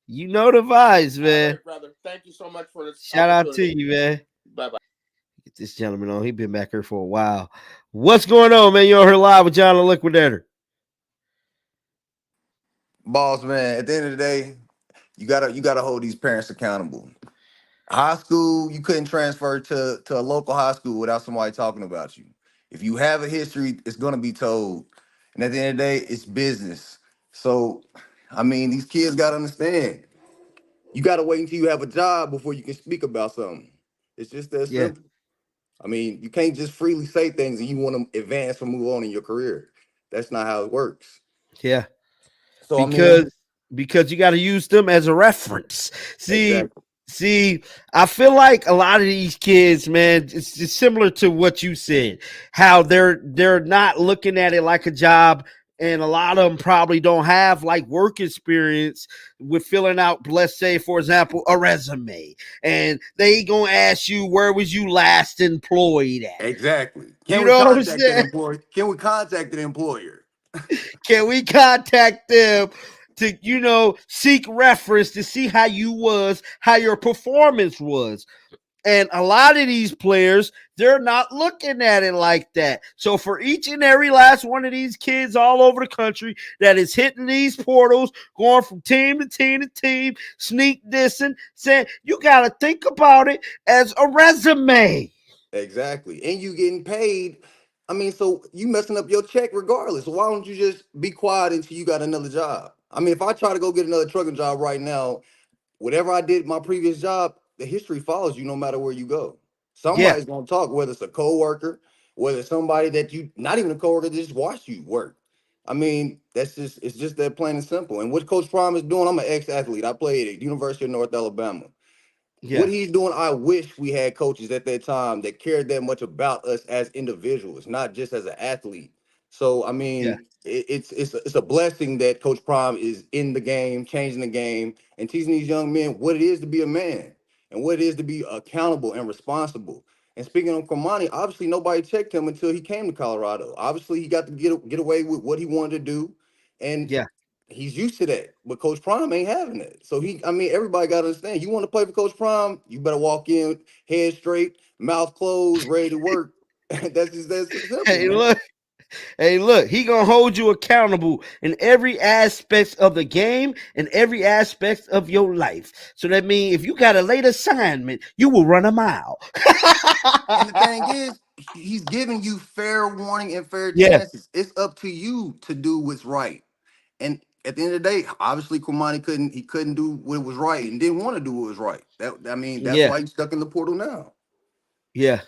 You know the vibes, man. All right, brother. Thank you so much for this. Shout out to you, man. Bye-bye. Get this gentleman on. He's been back here for a while. What's going on, man? You're on here live with John the Liquidator. Boss, man, at the end of the day, you gotta hold these parents accountable. High school, you couldn't transfer to a local high school without somebody talking about you. If you have a history, it's gonna be told. And at the end of the day, it's business. So, I mean, these kids gotta understand. You gotta wait until you have a job before you can speak about something. It's just that simple. I mean, you can't just freely say things and you want to advance or move on in your career. That's not how it works. Yeah. So because you got to use them as a reference. See, I feel like a lot of these kids, man, it's just similar to what you said, how they're not looking at it like a job. And a lot of them probably don't have like work experience with filling out, let's say, for example, a resume. And they gonna ask you, where was you last employed at? Exactly. Can we contact the employer? Can we contact them to, seek reference to see how your performance was? And a lot of these players, they're not looking at it like that. So for each and every last one of these kids all over the country that is hitting these portals, going from team to team to team, sneak dissing, saying, you got to think about it as a resume. Exactly. And you getting paid. I mean, so you messing up your check regardless. So why don't you just be quiet until you got another job? I mean, if I try to go get another trucking job right now, whatever I did my previous job, the history follows you no matter where you go. Somebody's gonna talk, whether it's a coworker, whether it's somebody that you not even a coworker that just watch you work. I mean, it's just that plain and simple. And what Coach Prime is doing, I'm an ex-athlete. I played at University of North Alabama. What he's doing, I wish we had coaches at that time that cared that much about us as individuals, not just as an athlete. So I mean, it's a blessing that Coach Prime is in the game, changing the game, and teaching these young men what it is to be a man and what it is to be accountable and responsible. And speaking of Kamani, obviously nobody checked him until he came to Colorado. Obviously, he got to get away with what he wanted to do, and he's used to that. But Coach Prime ain't having it. So everybody got to understand. You want to play for Coach Prime, you better walk in head straight, mouth closed, ready to work. That's simple. Hey, look, he gonna hold you accountable in every aspect of the game and every aspect of your life. So that means if you got a late assignment, you will run a mile. And the thing is, he's giving you fair warning and fair chances. It's up to you to do what's right. And at the end of the day, obviously Kumani couldn't do what was right and didn't want to do what was right. That's why he's stuck in the portal now. Yeah.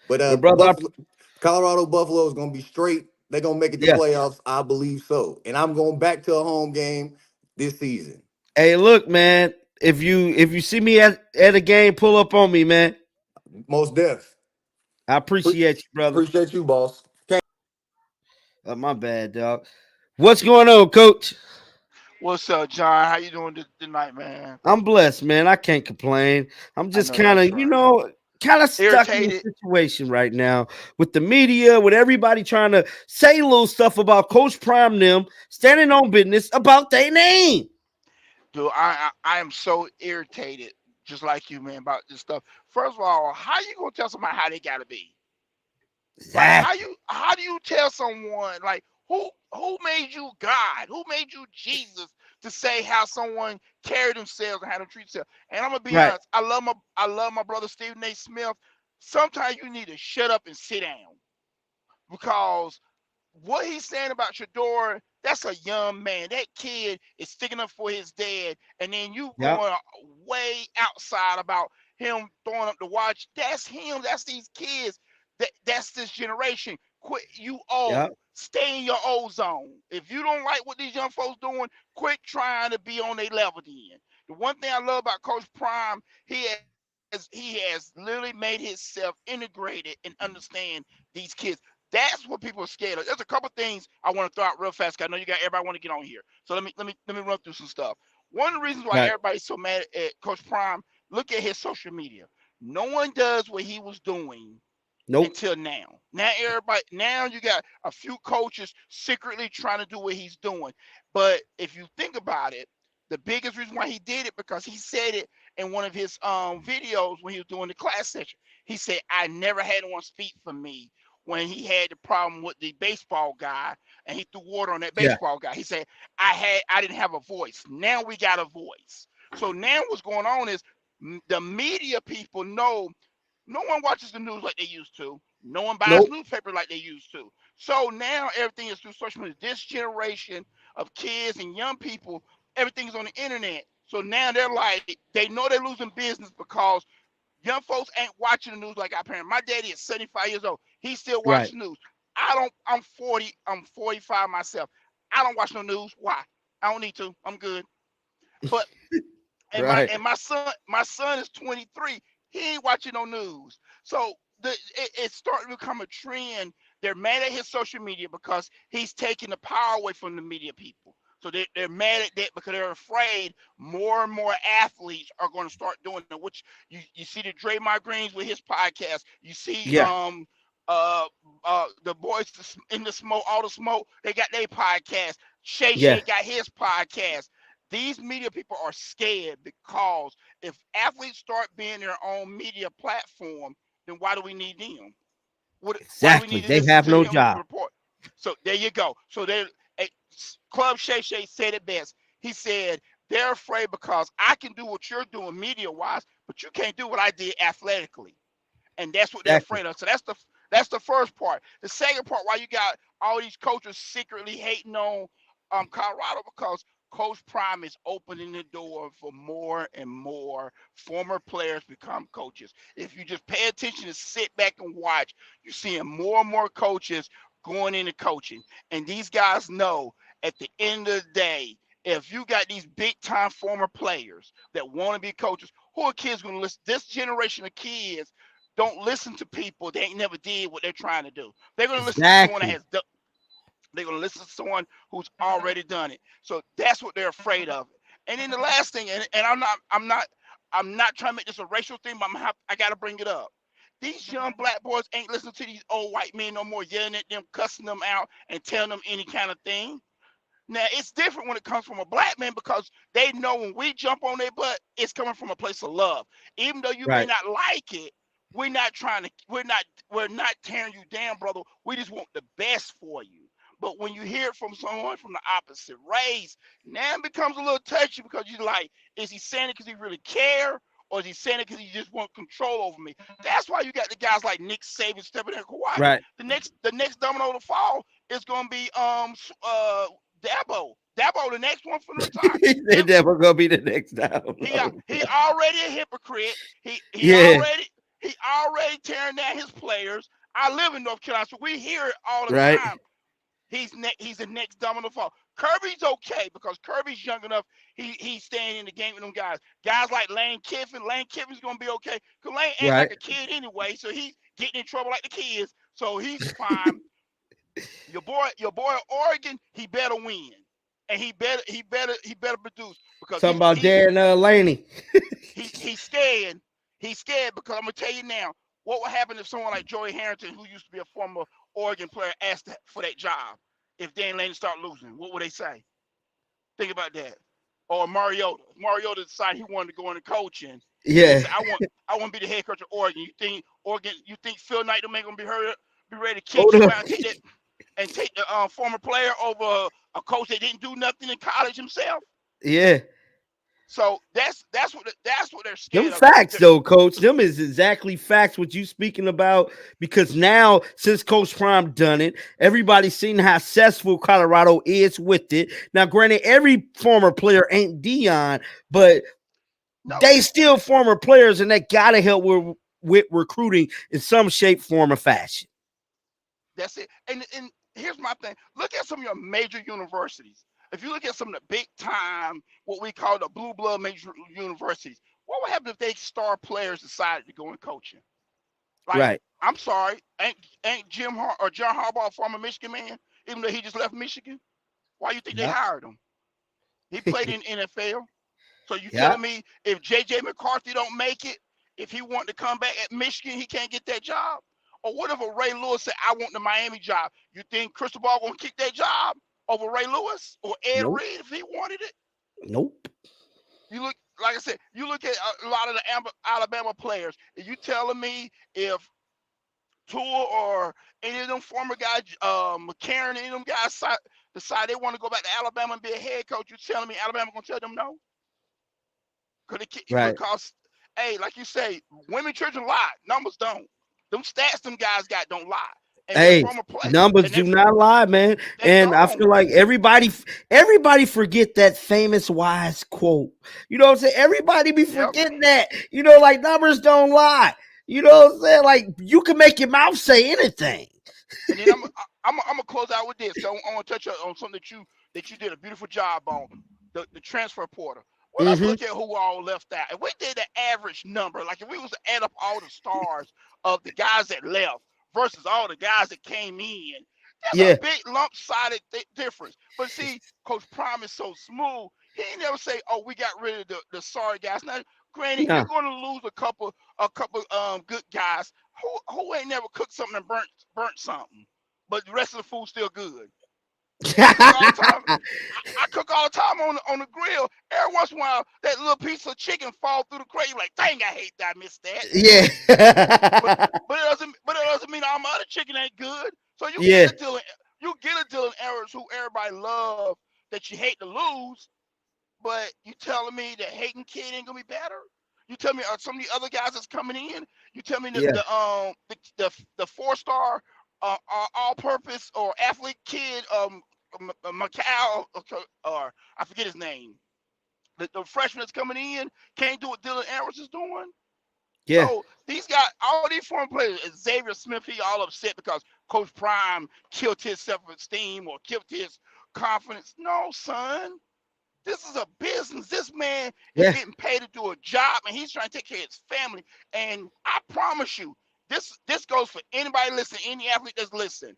But brother, Colorado Buffalo is gonna be straight. They're gonna make it to playoffs. I believe so. And I'm going back to a home game this season. Hey, look, man. If you see me at a game, pull up on me, man. Most def. I appreciate you, brother. Appreciate you, boss. My bad, dog. What's going on, Coach? What's up, John? How you doing tonight, man? I'm blessed, man. I can't complain. I'm just kind of, kind of stuck in the situation right now with the media, with everybody trying to say little stuff about Coach Prime them standing on business about their name. Dude, I am so irritated, just like you, man, about this stuff. First of all, how you gonna tell somebody how they gotta be? Like, how do you tell someone, like, who made you God? Who made you Jesus to say how someone carry themselves and how they treat themselves? And I'm gonna be honest, I love my brother Stephen A. Smith sometimes you need to shut up and sit down, because what he's saying about Shedeur, that's a young man. That kid is sticking up for his dad, and then you Yep. going way outside about him throwing up the watch. That's him. That's these kids. That's this generation. Quit. You Yep. old. Stay in your old zone. If you don't like what these young folks doing, quit trying to be on their level. Then the one thing I love about Coach Prime, he has literally made himself integrated and understand these kids. That's what people are scared of. There's a couple things I want to throw out real fast, 'cause I know you got everybody want to get on here. So let me run through some stuff. One of the reasons why Right. everybody's so mad at Coach Prime, look at his social media. No one does what he was doing Nope. until now. Now you got a few coaches secretly trying to do what he's doing. But if you think about it, the biggest reason why he did it, because he said it in one of his videos when he was doing the class session. He said, I never had anyone speak for me when he had the problem with the baseball guy and he threw water on that Yeah. baseball guy. He said, I didn't have a voice. Now we got a voice. So now what's going on is the media people know no one watches the news like they used to. No one buys Nope. newspaper like they used to. So now everything is through social media. This generation of kids and young people, everything's on the internet. So now they're like, they know they're losing business because young folks ain't watching the news like our parents. My daddy is 75 years old. He still Right. watches the news. I'm 40, I'm 45 myself. I don't watch no news. Why? I don't need to. I'm good. But and my Right. and my son is 23. He ain't watching no news. So it's starting to become a trend. They're mad at his social media because he's taking the power away from the media people. So they're mad at that because they're afraid more and more athletes are going to start doing it. Which you see the Draymond Greens with his podcast. You see Yeah. the boys in the smoke, all the smoke. They got their podcast. Shay Yeah. Shay got his podcast. These media people are scared because if athletes start being their own media platform, then why do we need them? Why do we Exactly. need to They listen have to no him job. report? So there you go. So Club Shay Shay said it best. He said they're afraid because I can do what you're doing media wise, but you can't do what I did athletically, and that's what they're Exactly. afraid of. So that's the first part. The second part, why you got all these coaches secretly hating on Colorado, because Coach Prime is opening the door for more and more former players become coaches. If you just pay attention and sit back and watch, you're seeing more and more coaches going into coaching. And these guys know at the end of the day, if you got these big time former players that want to be coaches, who are kids going to listen? This generation of kids don't listen to people they ain't never did what they're trying to do. They're going to listen to someone that Exactly. has done. They're going to listen to someone who's already done it. So that's what they're afraid of. And then the last thing, and I'm not trying to make this a racial thing, but I got to bring it up. These young black boys ain't listening to these old white men no more, yelling at them, cussing them out, and telling them any kind of thing. Now it's different when it comes from a black man because they know when we jump on their butt, it's coming from a place of love. Even though you may Right. not like it, we're not tearing you down, brother. We just want the best for you. But when you hear it from someone from the opposite race, now it becomes a little touchy because you're like, is he saying it because he really care? Or is he saying it because he just want control over me? That's why you got the guys like Nick Saban stepping in Kawhi. Right. The next domino to fall is gonna be Dabo. Dabo, the next one from the retire. They're never gonna be the next down. He already a hypocrite. He Yeah. already tearing down his players. I live in North Carolina, so we hear it all the Right. time. He's the next domino fall. Kirby's okay because Kirby's young enough. He's staying in the game with them guys. Guys like Lane Kiffin. Lane Kiffin's gonna be okay because Lane ain't Right. like a kid anyway, so he's getting in trouble like the kids. So he's fine. Your boy Oregon, he better win, and he better produce because Talking about Darren Laney. he's scared. He's scared because I'm gonna tell you now what would happen if someone like Joey Harrington, who used to be a former Oregon player, asked for that job. If Dan Laney start losing, what would they say? Think about that. Or Mariota. Mariota decided he wanted to go into coaching. And Yeah. said, I want to be the head coach of Oregon. You think Phil Knight ain't gonna be ready to kick you out and take the former player over a coach that didn't do nothing in college himself? Yeah. So that's what they're Them scared of. facts, though, Coach. Them is exactly facts what you speaking about. Because now, since Coach Prime done it, everybody's seen how successful Colorado is with it. Now, granted, every former player ain't Dion, but they still former players, and they gotta help with recruiting in some shape, form, or fashion. That's it. And here's my thing. Look at some of your major universities. If you look at some of the big time, what we call the blue blood major universities, what would happen if they star players decided to go in coaching? Like, Right. I'm sorry, ain't John Harbaugh a former Michigan man, even though he just left Michigan? Why you think they Yep. hired him? He played in NFL. So you Yep. telling me if J.J. McCarthy don't make it, if he want to come back at Michigan, he can't get that job? Or what if a Ray Lewis said, I want the Miami job? You think Cristobal gonna keep that job over Ray Lewis or Ed Nope. Reed if he wanted it? Nope. You look, like I said, you look at a lot of the Alabama players. Are you telling me if Tua or any of them former guys, McCarron, any of them guys decide they want to go back to Alabama and be a head coach, you telling me Alabama gonna tell them no? Right. Because, hey, like you say, women, children lie. Numbers don't. Them stats them guys got don't lie. And Hey, they're former players. numbers do not lie, man. And I feel like everybody forget that famous wise quote. You know what I'm saying? Everybody be forgetting that. You know, like numbers don't lie. You know what I'm saying? Like you can make your mouth say anything. And then I'm gonna close out with this. I want to touch on something that you did a beautiful job on, the transfer portal. Well, let's look at who all left out. If we did the average number, like if we was to add up all the stars of the guys that left versus all the guys that came in, that's a big lump-sided difference. But see, Coach Prime is so smooth. He ain't never say, "Oh, we got rid of the sorry guys." Now, granted, you're going to lose a couple good guys who ain't never cooked something and burnt something, but the rest of the food's still good. I cook all the time on the grill. Every once in a while, that little piece of chicken fall through the crack. You're like, dang, I hate that I missed that. Yeah. but it doesn't mean all my other chicken ain't good. So you get a Dylan Edwards who everybody love that you hate to lose, but you telling me that Hayden Kid ain't gonna be better? You tell me some of the other guys that's coming in. You tell me the 4-star all-purpose or athlete kid Macau, or I forget his name. The freshman that's coming in can't do what Dylan Edwards is doing. Yeah. So these guys, all these foreign players, Xavier Smith, he all upset because Coach Prime killed his self-esteem or killed his confidence. No, son. This is a business. This man is getting paid to do a job, and he's trying to take care of his family. And I promise you, this goes for anybody listening, any athlete that's listening.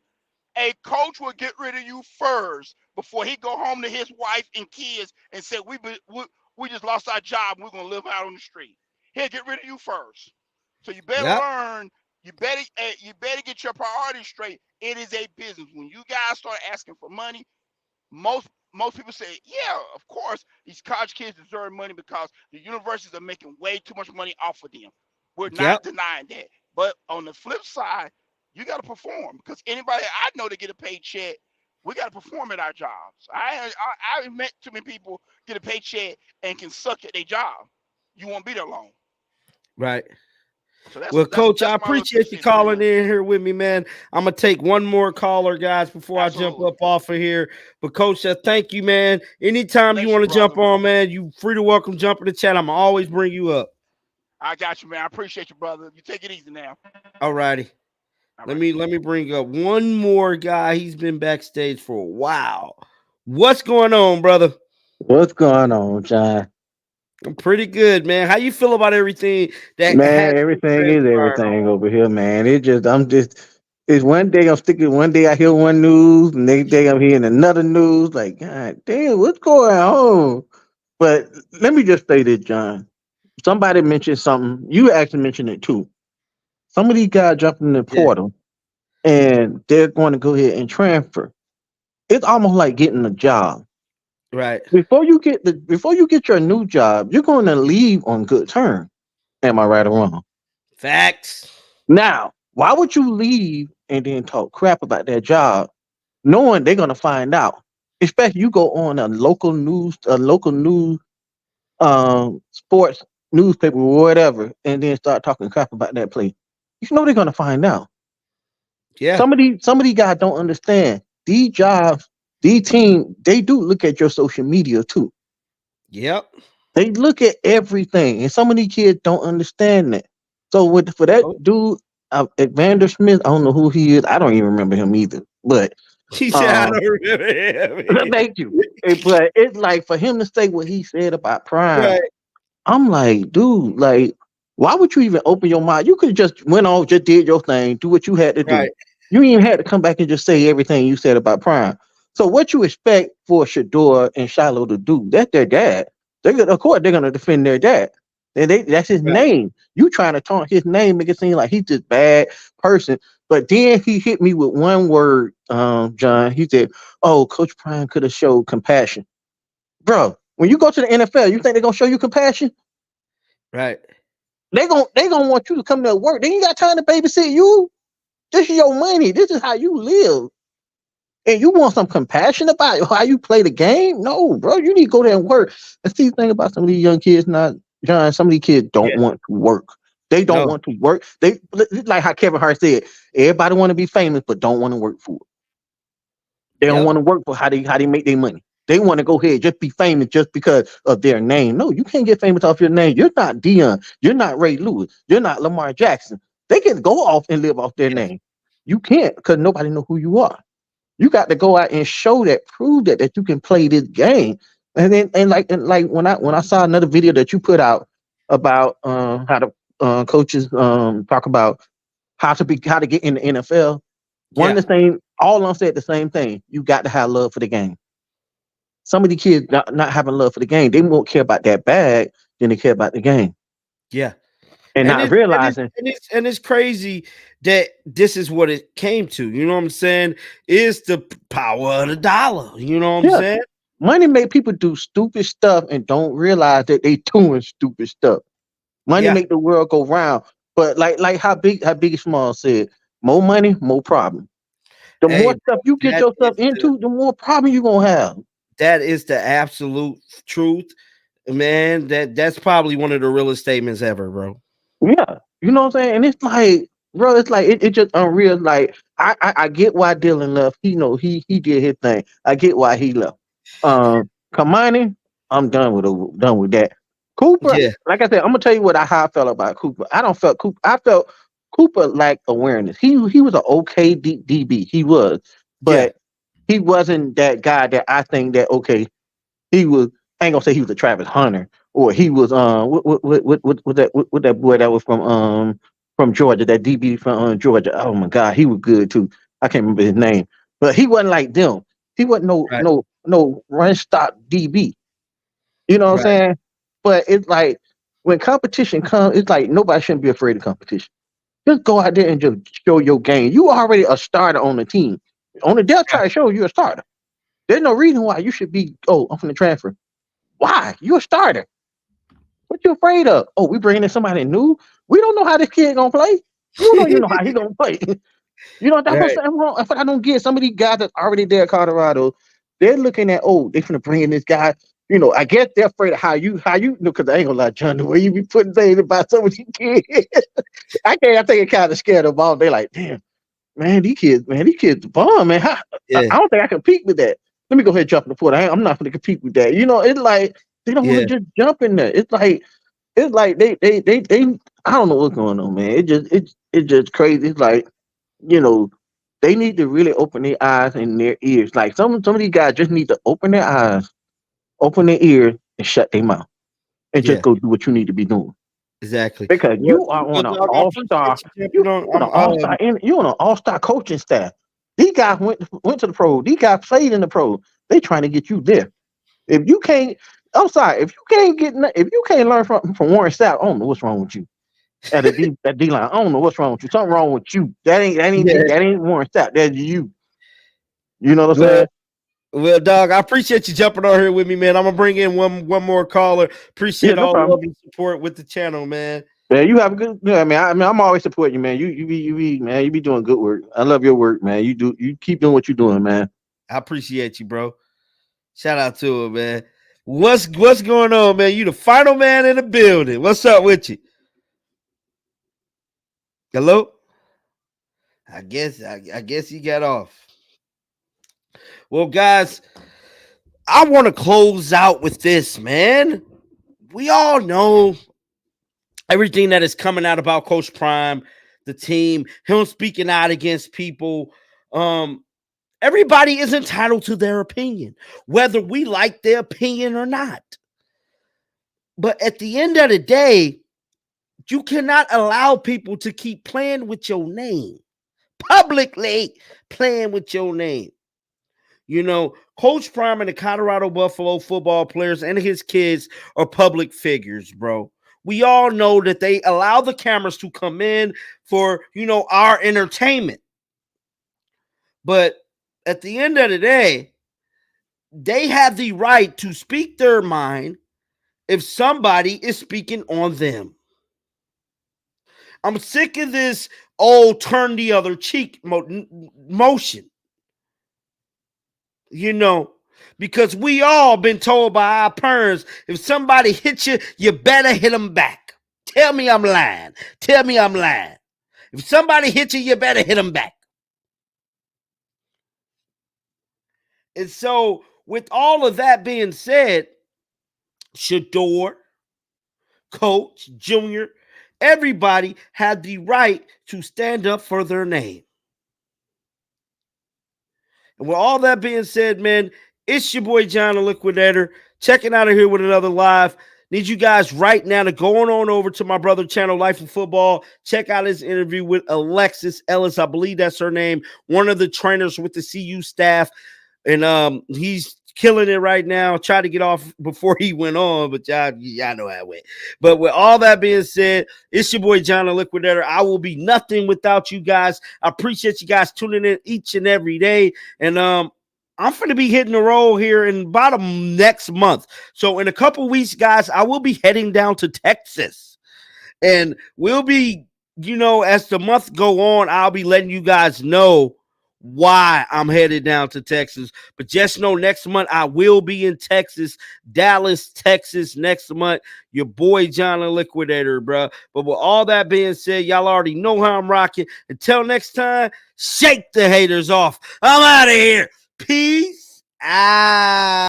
A coach will get rid of you first before he go home to his wife and kids and say, we just lost our job and we're going to live out on the street. He'll get rid of you first. So you better learn. You better get your priorities straight. It is a business. When you guys start asking for money, most people say, yeah, of course, these college kids deserve money because the universities are making way too much money off of them. We're not denying that. But on the flip side, you got to perform because anybody I know to get a paycheck, we got to perform at our jobs. I've met too many people get a paycheck and can suck at their job. You won't be there long. Right. So well, Coach, I appreciate you calling in here with me, man. I'm going to take one more caller, guys, before I jump up off of here. But, Coach, thank you, man. Anytime you want to jump on, man, you free to welcome, jump in the chat. I'm always bring you up. I got you, man. I appreciate you, brother. You take it easy now. All righty. Let me bring up one more guy. He's been backstage for a while. What's going on, brother? What's going on, John? I'm pretty good, man. How you feel about everything that everything is everything over here, man. It's one day I'm sticking, one day I hear one news, the next day I'm hearing another news. Like, God damn, what's going on? But let me just say this, John. Somebody mentioned something. You actually mentioned it too. Some of these guys jumping in the portal and they're going to go ahead and transfer. It's almost like getting a job. Right. Before you get your new job, you're going to leave on good terms. Am I right or wrong? Facts. Now, why would you leave and then talk crap about that job, knowing they're going to find out? Especially you go on a local news sports newspaper or whatever, and then start talking crap about that play, you know they're gonna find out. Yeah. Some of these guys don't understand. These jobs, these team, they do look at your social media too. Yep. They look at everything, and some of these kids don't understand that. So for that dude, Vander Smith, I don't know who he is. I don't even remember him either. But he said, "I don't remember him." Thank you. But it's like for him to say what he said about Prime. Right. I'm like, dude, like, why would you even open your mouth? You could have just went on, just did your thing, do what you had to do. Right. You even had to come back and just say everything you said about Prime. So what you expect for Shedeur and Shiloh to do? That's their dad. Of course, they're gonna defend their dad. That's his name. You trying to taunt his name, make it seem like he's this bad person. But then he hit me with one word, John. He said, "Oh, Coach Prime could have showed compassion." Bro, when you go to the NFL, you think they're gonna show you compassion? Right. They gonna want you to come to work. They ain't got time to babysit you. This is your money. This is how you live. And you want some compassion about how you play the game? No, bro. You need to go there and work. And see the thing about some of these young kids, not John. Some of these kids don't want to work. They don't want to work. They like how Kevin Hart said. Everybody want to be famous, but don't want to work for it. They don't want to work for how they make their money. They want to go ahead just be famous just because of their name. No, you can't get famous off your name. You're not Dion. You're not Ray Lewis. You're not Lamar Jackson. They can go off and live off their name. You can't because nobody know who you are. You got to go out and show that, prove that you can play this game. And then like when I saw another video that you put out about how the coaches talk about how to get in the NFL. One of the same, all of them said the same thing. You got to have love for the game. Some of the kids not having love for the game, they won't care about that bag than they care about the game. Yeah. And not realizing. It's crazy that this is what it came to. You know what I'm saying? It's the power of the dollar. You know what I'm saying? Money make people do stupid stuff and don't realize that they doing stupid stuff. Money make the world go round. But like how Biggie Small said, more money, more problem. The more stuff you get yourself into, the more problem you're gonna have. That is the absolute truth, man. That's probably one of the realest statements ever, bro. Yeah, you know what I'm saying? And it's like, bro, it's like it just unreal. Like I get why Dylan left. He did his thing. I get why he left. Kamani, I'm done with that. Cooper, like I said, I'm gonna tell you how I felt about Cooper. I felt Cooper lacked awareness. He was an okay DB. He was, but he wasn't that guy that I think that he was. I ain't gonna say he was a Travis Hunter or he was what that boy that was from Georgia, that DB from Georgia. Oh my God, he was good too. I can't remember his name, but he wasn't like them. He wasn't no run stop DB. You know what I'm saying? But it's like when competition comes, it's like nobody shouldn't be afraid of competition. Just go out there and just show your game. You already a starter on the team. On the depth chart, show you a starter. There's no reason why you should be. Oh, I'm from the transfer. Why? You're a starter. What you afraid of? Oh, we bringing in somebody new. We don't know how this kid gonna play. You don't even know how he gonna play. You know that's what I'm wrong. If I don't get some of these guys that's already there at Colorado, they're looking at they're gonna bring in this guy. You know, I guess they're afraid of how you know, because I ain't gonna lie, John, the way you be putting things about some of these kids, I think it kind of scared them all. They like, damn, man, these kids bomb, man. I don't think I can compete with that. Let me go ahead and jump in the port. I'm not gonna compete with that. You know, it's like they don't want to just jump in there. It's like they I don't know what's going on, man. It's just crazy. It's like, you know, they need to really open their eyes and their ears. Like some of these guys just need to open their eyes, open their ears, and shut their mouth, and just go do what you need to be doing. Exactly. Because you are on an all-star. You're on an all-star coaching staff. These guys went to the pro. These guys played in the pro. They trying to get you there. If you can't, I'm sorry. If you can't learn from Warren Sapp, I don't know what's wrong with you. At D line, I don't know what's wrong with you. Something wrong with you. That ain't Warren Sapp. That's you. You know what I'm saying? Well, dog, I appreciate you jumping on here with me, man. I'm gonna bring in one more caller. Appreciate all the love and support with the channel, man. Yeah, you have a good. Yeah, I mean, I'm always supporting you, man. You be doing good work. I love your work, man. You keep doing what you're doing, man. I appreciate you, bro. Shout out to him, man. What's going on, man? You the final man in the building. What's up with you? Hello? I guess he got off. Well, guys, I want to close out with this, man. We all know everything that is coming out about Coach Prime, the team, him speaking out against people. Everybody is entitled to their opinion, whether we like their opinion or not. But at the end of the day, you cannot allow people to keep playing with your name, publicly playing with your name. You know, Coach Prime and the Colorado Buffalo football players and his kids are public figures, bro. We all know that they allow the cameras to come in for, our entertainment. But at the end of the day, they have the right to speak their mind if somebody is speaking on them. I'm sick of this turn the other cheek motion. Because we all been told by our parents, if somebody hits you, you better hit them back. Tell me I'm lying. If somebody hits you, you better hit them back. And so, with all of that being said, Shedeur, Coach, Junior, everybody had the right to stand up for their name. And with all that being said, man, it's your boy John the Liquidator, checking out of here with another live. Need you guys right now to go on over to my brother channel, Life of Football. Check out his interview with Alexis Ellis. I believe that's her name. One of the trainers with the CU staff. And he's killing it right now. Tried to get off before he went on, but y'all know how it went. But with all that being said, it's your boy John the Liquidator. I will be nothing without you guys. I appreciate you guys tuning in each and every day. And I'm going to be hitting the road here in about next month. So in a couple weeks, guys, I will be heading down to Texas. And we'll be, as the month go on, I'll be letting you guys know why I'm headed down to Texas. But just know next month I will be in Texas, Dallas, Texas next month. Your boy John the Liquidator, bro. But with all that being said, y'all already know how I'm rocking. Until next time, shake the haters off. I'm out of here. Peace out.